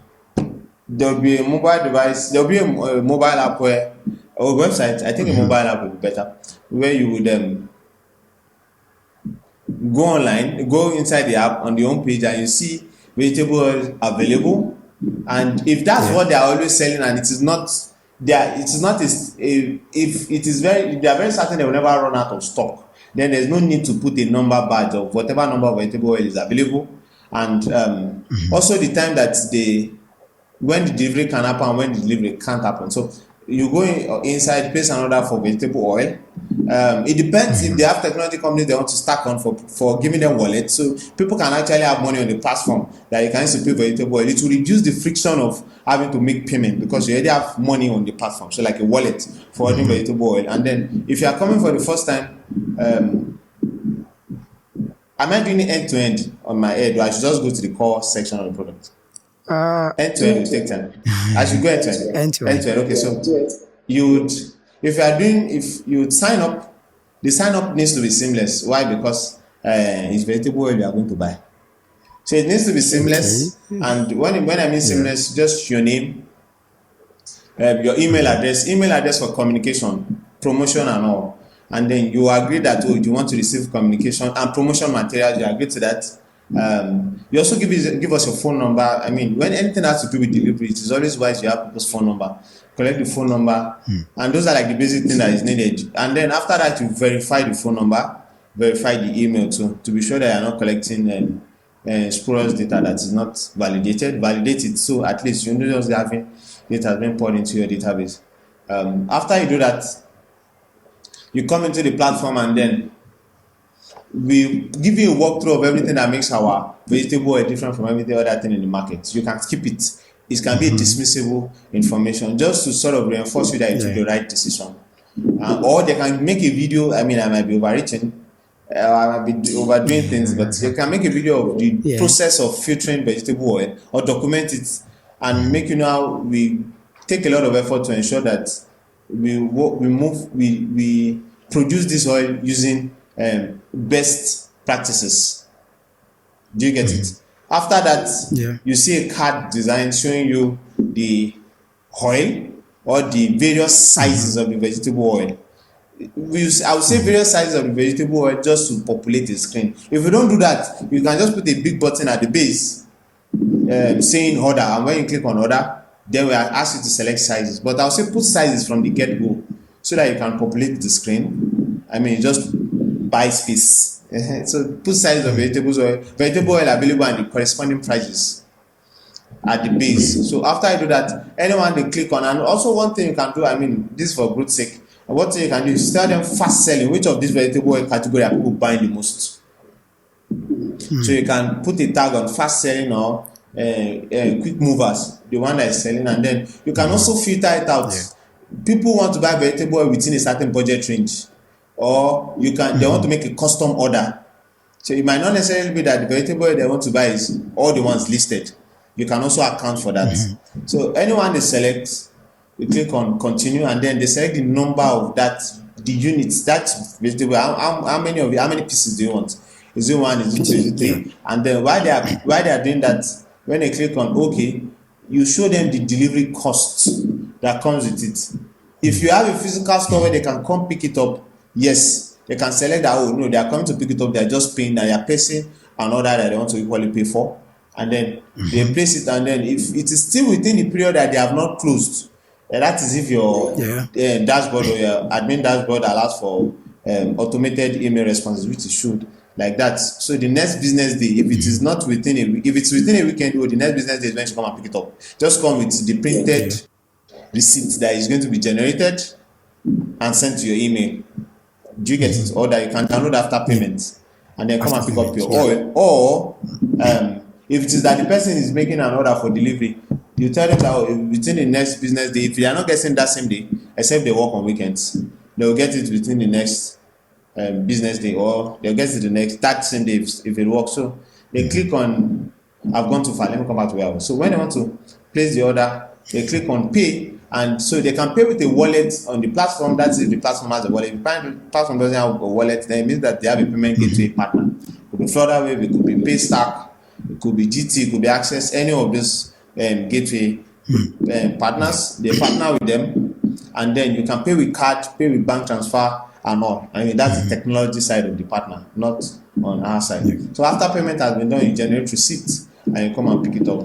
there'll be a mobile device, there'll be a mobile app or a website. I think a mobile app would be better, where you would go online, go inside the app on the home page, and you see vegetable oil available. And if that's what they are always selling, and if they are very certain they will never run out of stock, then there's no need to put a number badge of whatever number of vegetable oil is available. And also the time that when the delivery can happen, when the delivery can't happen. So you go inside, place an order for vegetable oil. It depends if they have technology companies they want to stack on for giving them wallets. So people can actually have money on the platform that you can use to pay vegetable oil. It will reduce the friction of having to make payment because you already have money on the platform. So like a wallet for ordering vegetable oil. And then if you are coming for the first time, am I doing it end to end on my head, or I should just go to the core section of the product? End to end will take time. I should go end to end. End to end. Okay, so if you would sign up, the sign up needs to be seamless. Why? Because it's vegetable oil you are going to buy. So it needs to be seamless. And when I mean seamless, just your name, your email address for communication, promotion and all. And then you agree that you want to receive communication and promotion materials, you agree to that. You also give us your phone number. I mean, when anything has to do with delivery, it is always wise you have people's phone number. Collect the phone number, and those are like the basic thing that is needed. And then after that, you verify the phone number, verify the email too, to be sure that you're not collecting spurious data that is not validated. Validate it, so at least you know just having it has been poured into your database. After you do that, you come into the platform, and then we give you a walkthrough of everything that makes our vegetable oil different from everything other thing in the market. You can skip it. It can be a dismissible information just to sort of reinforce you that you took the right decision. Or they can make a video. I mean, I might be overreaching, I might be overdoing things, but they can make a video of the process of filtering vegetable oil or document it and make you know how we take a lot of effort to ensure that we produce this oil using best practices. Do you get it? After that, you see a card design showing you the oil or the various sizes of the vegetable oil. I would say various sizes of the vegetable oil just to populate the screen. If you don't do that, you can just put a big button at the base saying order, and when you click on order, then we ask you to select sizes. But I'll say put sizes from the get-go so that you can populate the screen. I mean, just buy space. So put sizes of vegetable oil available and the corresponding prices at the base. So after I do that, anyone they click on, and also one thing you can do, I mean, this is for good sake. What thing you can do is tell them fast selling, which of these vegetable oil category are people buying the most. So you can put a tag on fast selling or quick movers, the one that is selling, and then you can also filter it out. People want to buy vegetable oil within a certain budget range, or you can they want to make a custom order. So it might not necessarily be that the vegetable oil they want to buy is all the ones listed. You can also account for that. So anyone they select, you click on continue, and then they select the number of the units, that vegetable. How many pieces do you want? Is it one? Is it two? Is it three? And then while they are doing that, when they click on OK, you show them the delivery cost that comes with it. If you have a physical store where they can come pick it up, yes, they can select that. Oh no, they are coming to pick it up. They are just paying. They are placing an order that they want to equally pay for, and then they place it. And then if it is still within the period that they have not closed, that is if your dashboard or your admin dashboard allows for automated email responses, which it should. Like that. So the next business day, if it is not within a week, if it's within a weekend, the next business day is when you come and pick it up. Just come with the printed receipt that is going to be generated and sent to your email. Do you get it? Or that you can download after payment and then come and pick up your oil. Or if it is that the person is making an order for delivery, you tell them that within the next business day, if they are not getting that same day, except they work on weekends, they will get it within the next business day, or they'll get to that same day if it works. So they click on I've gone too far, let me come back to where I was. So when they want to place the order, they click on pay, and so they can pay with a wallet on the platform. That's if the platform has a wallet. If the platform doesn't have a wallet, then it means that they have a payment gateway partner. It could be Flutterwave, it could be Paystack, it could be GT, it could be Access, any of these gateway partners. They partner with them, and then you can pay with card, pay with bank transfer, and all. I mean, that's the technology side of the partner, not on our side. So after payment has been done, you generate receipt and you come and pick it up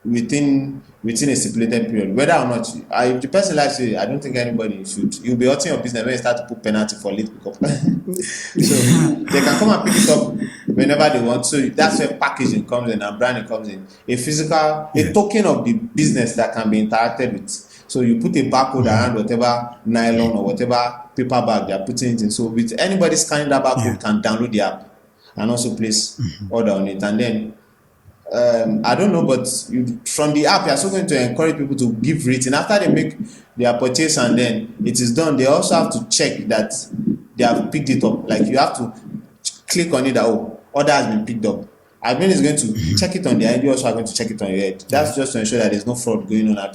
within a stipulated period. Whether or not if the person likes it, I don't think anybody should. You'll be hurting your business when you start to put penalty for late pickup. So they can come and pick it up whenever they want. So that's where packaging comes in and branding comes in. A token of the business that can be interacted with. So you put a barcode around whatever nylon or whatever paper bag they are putting it in. So with anybody scanning that barcode can download the app and also place order on it. And then I don't know, but from the app, you're also going to encourage people to give rating after they make their purchase, and then it is done. They also have to check that they have picked it up. Like you have to click on it that order has been picked up. Admin is going to check it on the end. You also are going to check it on your head. That's just to ensure that there's no fraud going on. That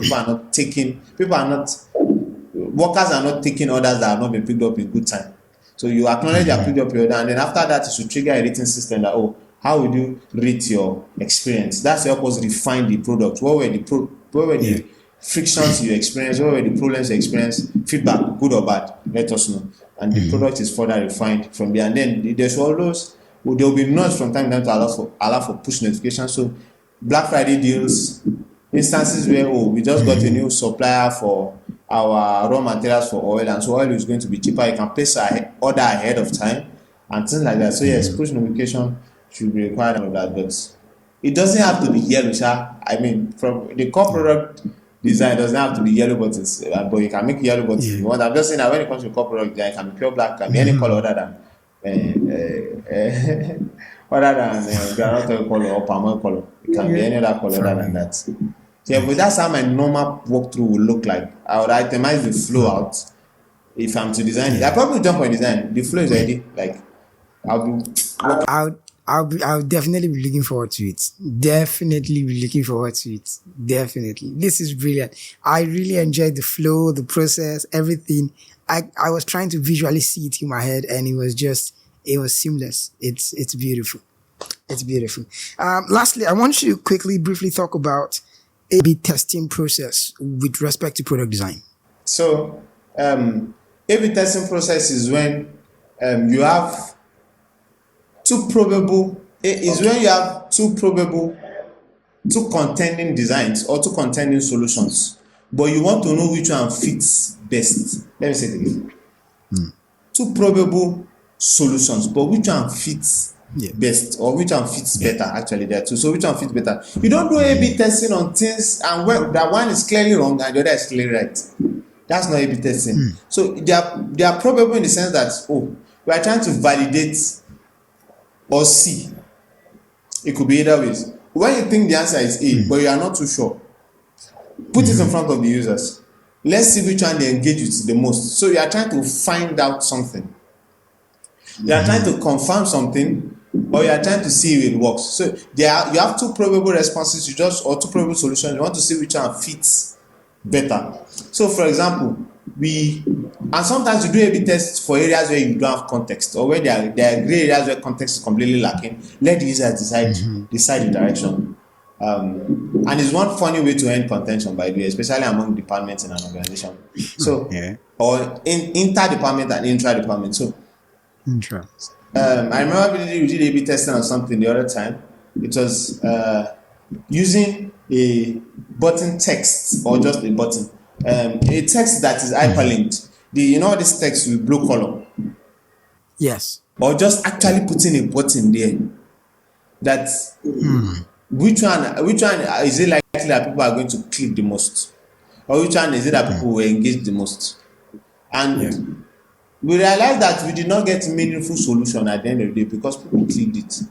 workers are not taking orders that have not been picked up in good time. So you acknowledge you have picked up your order, and then after that, you should trigger a rating system that how would you rate your experience? That's to help us refine the product. What were the frictions you experienced? What were the problems you experienced? Feedback, good or bad, let us know. And the product is further refined from there. And then there's always there will be nudge from time to time to allow for push notifications. So Black Friday deals, instances where we just got a new supplier for our raw materials for oil, and so oil is going to be cheaper. You can place an order ahead of time and things like that. So yes, push notification should be required of that, but it doesn't have to be yellow, sha. I mean, from the core product design, it doesn't have to be yellow buttons, but you can make yellow buttons if you want. I'm just saying that when it comes to core product design, it can be pure black, it can be any color other than granite oil color or palm oil color. It can be any other color other than that. So yeah, but that's how my normal walkthrough will look like. I would itemize the flow out if I'm to design it. I probably jump on design. The flow is already like I'll definitely be looking forward to it. Definitely be looking forward to it. Definitely. This is brilliant. I really enjoyed the flow, the process, everything. I was trying to visually see it in my head, and it was seamless. It's beautiful. It's beautiful. Lastly, I want you to quickly, briefly talk about A/B testing process with respect to product design. So, A/B testing process is when you have two contending designs or two contending solutions, but you want to know which one fits best. Let me say it again. Two probable solutions, but which one fits best, or which one fits better? Actually, there are two. So which one fits better? You don't do A/B testing on things and when that one is clearly wrong and the other is clearly right. That's not A/B testing. So they are probable in the sense that we are trying to validate or C. It could be either ways. When you think the answer is A, but you are not too sure, put it in front of the users. Let's see which one they engage with the most. So you are trying to find out something. You are trying to confirm something, or you are trying to see if it works. So you have two probable responses, or two probable solutions. You want to see which one fits better. So for example, and sometimes you do A/B tests for areas where you don't have context, or where there are gray areas where context is completely lacking. Let the user decide the direction. And it's one funny way to end contention, by the way, especially among departments in an organization. So, or in inter-department and intra-department. So, I remember we did A/B testing on something the other time. It was using a button text, or just a button. A text that is hyperlinked. This text with blue color. Yes. Or just actually putting a button there. That which one is it likely that people are going to click the most, or which one is it that people will engage the most? And we realized that we did not get meaningful solution at the end of the day because people clicked it.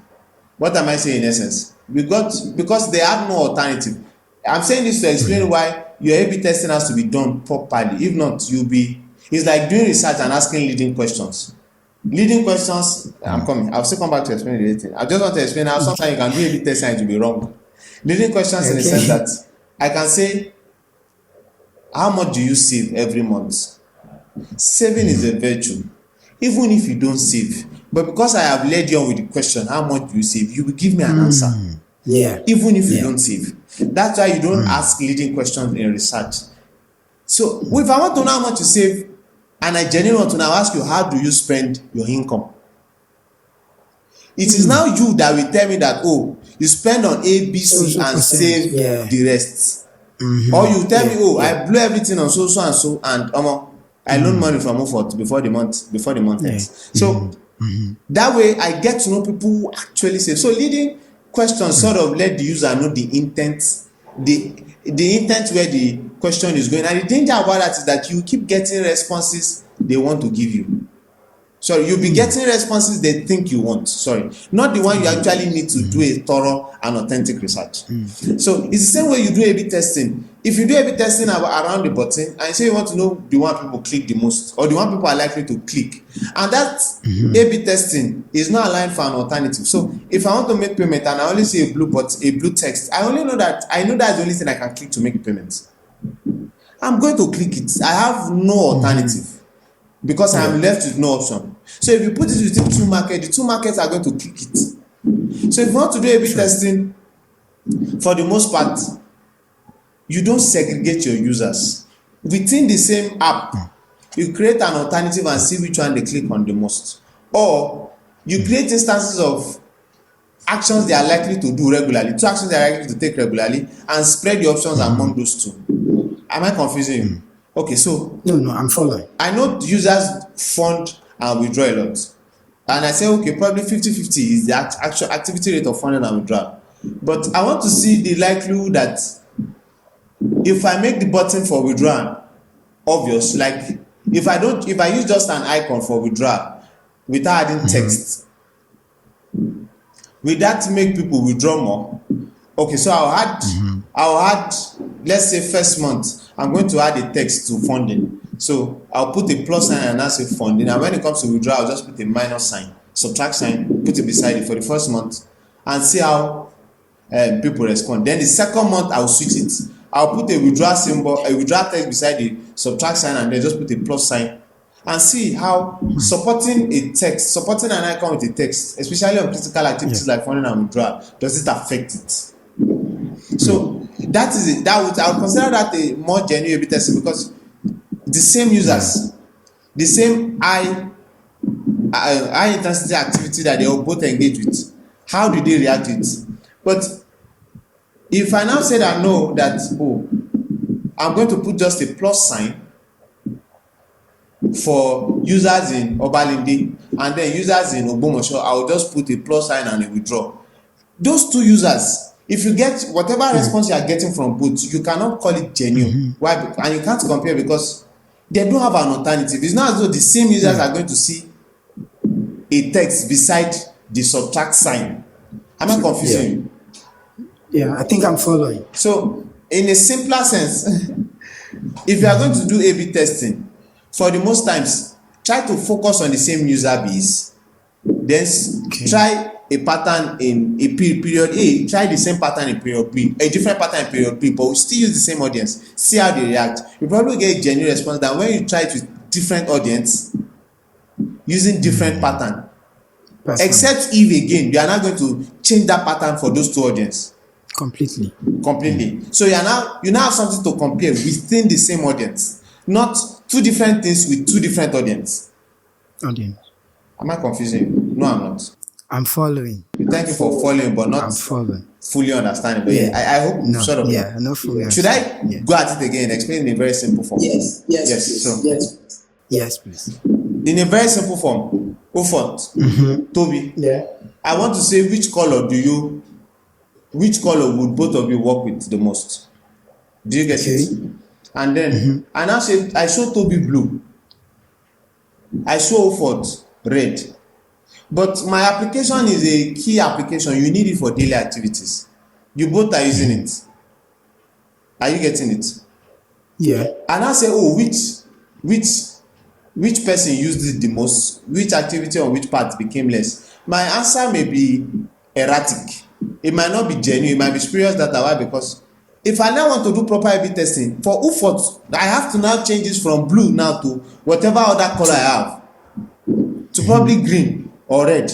What am I saying in essence? Because they have no alternative. I'm saying this to explain why your A/B testing has to be done properly. If not, it's like doing research and asking leading questions. Leading questions, I'm coming. I'll still come back to explain the thing. I just want to explain how sometimes you can do A/B testing and it will be wrong. Leading questions in the sense that I can say, how much do you save every month? Saving is a virtue. Even if you don't save. But because I have led you on with the question, how much do you save? You will give me an answer. Yeah. Even if you don't save. That's why you don't ask leading questions in research. So if I want to know how much you save, and I genuinely want to now ask you, how do you spend your income? It is now you that will tell me that, you spend on A, B, C, and save the rest. Or you tell me, I blew everything on so and so, and I loan money from Ufot before the month ends. So that way I get to know people who actually save. So leading questions sort of let the user know the intent, the intent where the question is going. And the danger about that is that you keep getting responses they want to give you. Sorry, you'll be getting responses they think you want. Sorry, not the one you actually need to do a thorough and authentic research. So it's the same way you do A/B testing. If you do A/B testing around the button and say you want to know the one people click the most, or the one people are likely to click, and that A/B testing is not aligned for an alternative. So if I want to make payment and I only see a blue text, I know that's the only thing I can click to make payment. I'm going to click it. I have no alternative. Because I am left with no option. So if you put it within two markets, the two markets are going to click it. So if you want to do A/B testing, for the most part, you don't segregate your users. Within the same app, you create an alternative and see which one they click on the most. Or You create instances of actions they are likely to do regularly, 2 actions they are likely to take regularly, and spread the options among those 2. Am I confusing you? Okay, so No, I'm following. I know users fund and withdraw a lot. And I say, okay, probably 50-50 is the actual activity rate of funding and withdrawal. But I want to see the likelihood that if I make the button for withdrawal obvious, like if I use just an icon for withdrawal without adding text, will that make people withdraw more? Okay, so I'll add, let's say first month, I'm going to add a text to funding. So I'll put a plus sign and I'll say funding. And when it comes to withdrawal, I'll just put a minus sign, subtract sign, put it beside it for the first month and see how people respond. Then the second month, I'll switch it. I'll put a withdrawal symbol, a withdrawal text beside the subtract sign and then just put a plus sign and see how supporting an icon with a text, especially on critical activities like funding and withdrawal, does it affect it? So that is it. I would consider that a more genuine A/B testing because the same users, the same high intensity activity that they all both engage with, how do they react to it? But if I now say that no, that I'm going to put just a plus sign for users in Obalinde and then users in Ogbomosho, I will just put a plus sign and a withdraw. Those 2 users, if you get whatever response you are getting from both, you cannot call it genuine. Why? And you can't compare because they don't have an alternative. It's not as though the same users are going to see a text beside the subtract sign. Am I confusing you? Yeah, I think I'm following. So, in a simpler sense, if you are going to do A/B testing, for the most times, try to focus on the same user base. Then try a pattern in a period A, try the same pattern in period B, a different pattern in period B, but we still use the same audience. See how they react. You probably get a genuine response than when you try it with different audience using different pattern. Except if again you are not going to change that pattern for those 2 audience. Completely. So you now have something to compare within the same audience, not 2 different things with 2 different audience. Am I confusing you? No, I'm not. I'm following. Thank you for following, but not fully understanding. But I hope sort of. Yeah, not fully. Should I go at it again? Explain in a very simple form. Yes. Yes, please. In a very simple form, Toby. Yeah. I want to say which color would both of you work with the most? Do you get it? And then I show Toby blue. I show Ufot red. But my application is a key application. You need it for daily activities. You both are using it. Are you getting it? Yeah. And I say, which person used it the most? Which activity on which part became less? My answer may be erratic. It might not be genuine. It might be spurious data. Why? Because if I now want to do proper A/B testing for Ufot, I have to now change this from blue now to whatever other color I have, to probably green or red.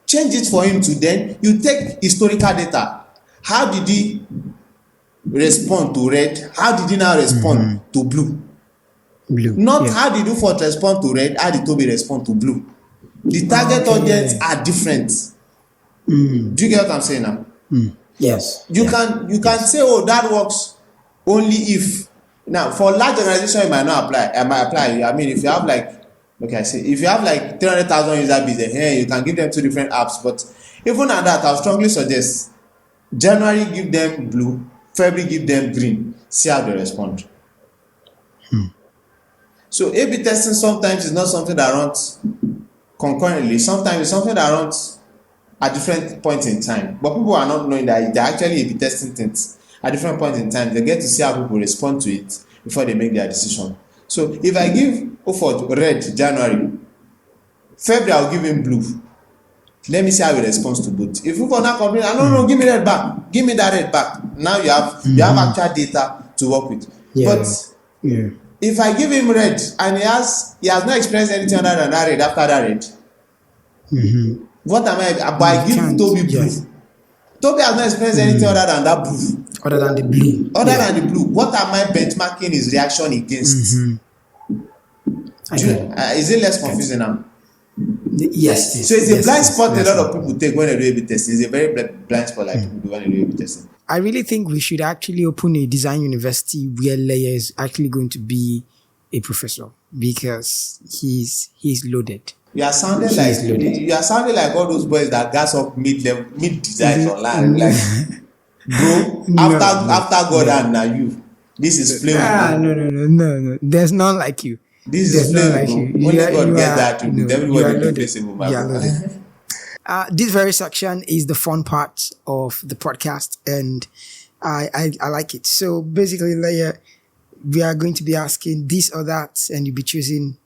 Change it for him to then you take historical data. How did he respond to red? How did he now respond to blue? Not how did Ufot respond to red? How did Toby respond to blue? The target audience are different. Do you get what I'm saying now? Yes. You can say, that works only if. Now, for large organization, it might not apply. It might apply. I mean, if you have if you have 300,000 user base, you can give them 2 different apps. But even at that, I'll strongly suggest January give them blue, February give them green. See how they respond. So A/B testing sometimes is not something that runs concurrently. Sometimes it's something that runs at different points in time. But people are not knowing that they're actually A/B testing things at different points in time. They get to see how people respond to it before they make their decision. So if I give Ufot red January, February I'll give him blue. Let me see how he responds to both. If Ufot now complain, no, give me red back. Give me that red back. Now you have actual data to work with. But if I give him red and he has not experienced anything other than that red after that red, what am I? But I give Toby blue. Toby has not experienced anything other than that blue. Other than the blue. Than the blue. What am I benchmarking his reaction against? Is it less confusing now? Yes. So it's a yes, blind yes, spot a that's lot of right. people take when they do A/B testing. It's a very blind spot like people do when they do A/B testing. I really think we should actually open a design university where Leye is actually going to be a professor because he's loaded. You are sounding He like is loaded. all those boys that gas up mid designs Mhm. online. Like, bro, after God and now you, this is flame. No. There's none like you. This There's is none flame, like bro. you. Only You God gets are, that to you everybody are be loaded. replaceable, my You are bro. loaded. This very section is the fun part of the podcast, and I like it. So basically, Leye, we are going to be asking this or that, and you'll be choosing,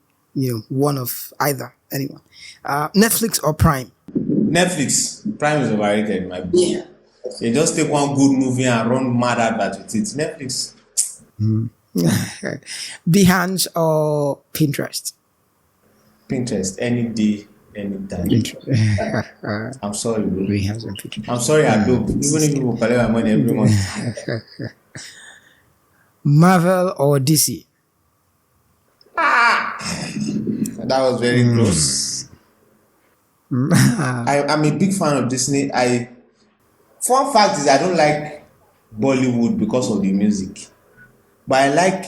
one of either, anyone. Netflix or Prime? Netflix, Prime is overrated, my bro. Yeah. You just take one good movie and run mad advert with it. Netflix. Behance or Pinterest? Pinterest, any day, anytime. I'm sorry, bro. Behance and Pinterest. I'm sorry, Adobe. Even if people collect my money every month. Marvel or DC? That was very close. I'm a big fan of Disney. Fun fact is I don't like Bollywood because of the music, but I like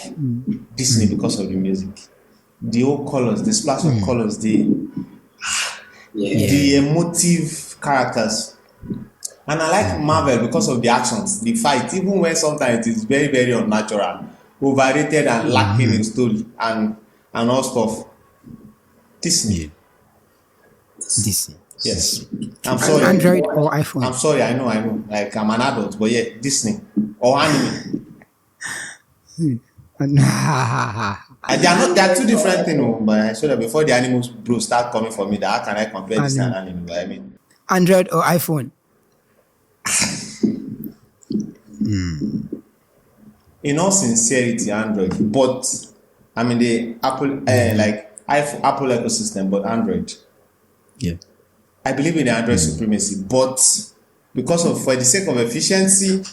Disney because of the music. The old colors, the splash of colors, the emotive characters. And I like Marvel because of the actions, the fight, even when sometimes it is very, very unnatural, overrated and lacking in story and all stuff. Disney. DC. Yes. I'm sorry. Android or iPhone? I'm sorry, I know. Like I'm an adult, but yeah, Disney or anime. They are two different things, but I saw that before the animals bro start coming for me, that how can I compare this and anime? But I mean, Android or iPhone? In all sincerity, Android. But I mean the Apple Apple ecosystem, but Android. Yeah. I believe in the Android supremacy, but for the sake of efficiency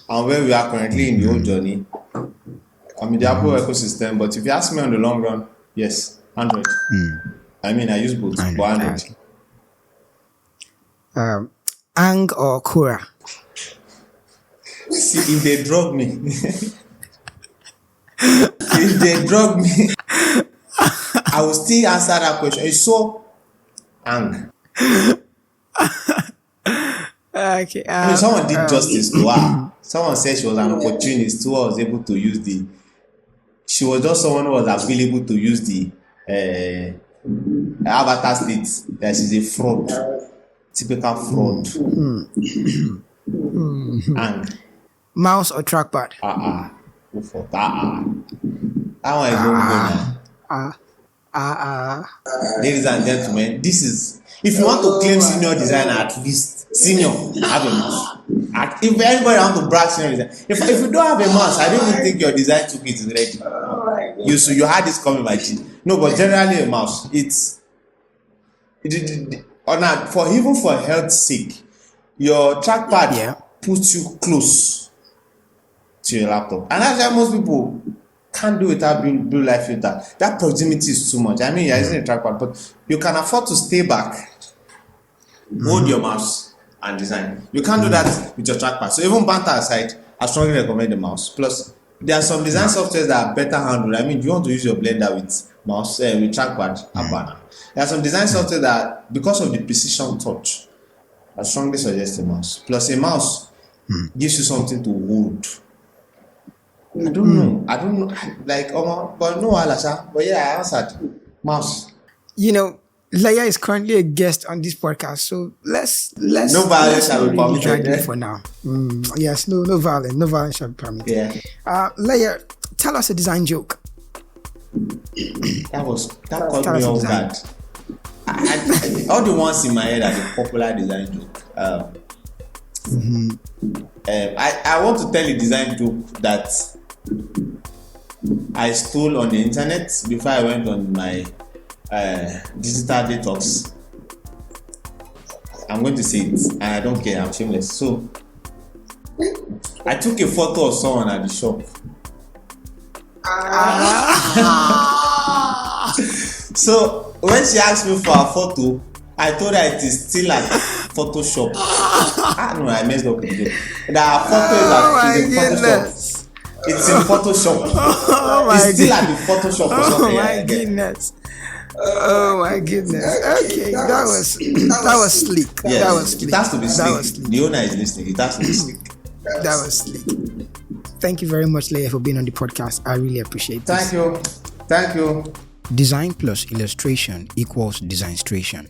and where we are currently in the whole journey, I'm in the Apple ecosystem. But if you ask me on the long run, yes, Android. I mean, I use both, but Android. Ang or Kura? See, if they drug me, I will still answer that question. It's so Ang. Okay. I mean, someone did justice to her. Someone said she was an opportunist who was able to use she was just someone who was available to use the avatar state. That she's a fraud. Typical fraud. Ang. Mouse or trackpad? That one is not good. Ladies and gentlemen, this is if you want to claim senior designer, at least senior, have a mouse. If anybody want to brag senior design, if you don't have a mouse, I don't even think your design toolkit is ready. You had this coming by G. No, but generally a mouse, for health's sake, your trackpad puts you close to your laptop, and that's why most people can't do without blue light filter. That proximity is too much. I mean, you're using a trackpad, but you can afford to stay back, hold your mouse, and design. You can't do that with your trackpad. So even banter aside, I strongly recommend the mouse. Plus, there are some design softwares that are better handled. I mean, if you want to use your Blender with mouse, with trackpad, there are some design software that, because of the precision touch, I strongly suggest a mouse. Plus, a mouse gives you something to hold. I don't know. Like, but no, Alasha. But yeah, I answered. Mouse. Leye is currently a guest on this podcast, so let's no violence shall be permitted for now. Yes, no violence. No violence shall be permitted. Yeah. Leye, tell us a design joke. That caught me off guard. All the ones in my head are the popular design joke. I want to tell a design joke that I stole on the internet before I went on my digital detox. I'm going to say it, and I don't care. I'm shameless. So I took a photo of someone at the shop. So when she asked me for a photo, I told her it is still at Photoshop. No, I messed up with it. That photo is in Photoshop. It's in Photoshop. It's still at the Photoshop or something. Oh my goodness. Oh my goodness. Okay, that was slick. Yes, That was slick. it has to be That was slick. The owner is listening. It has to be slick. That was slick. Thank you very much, Leye, for being on the podcast. I really appreciate this. Thank you. Design plus illustration equals Designstration.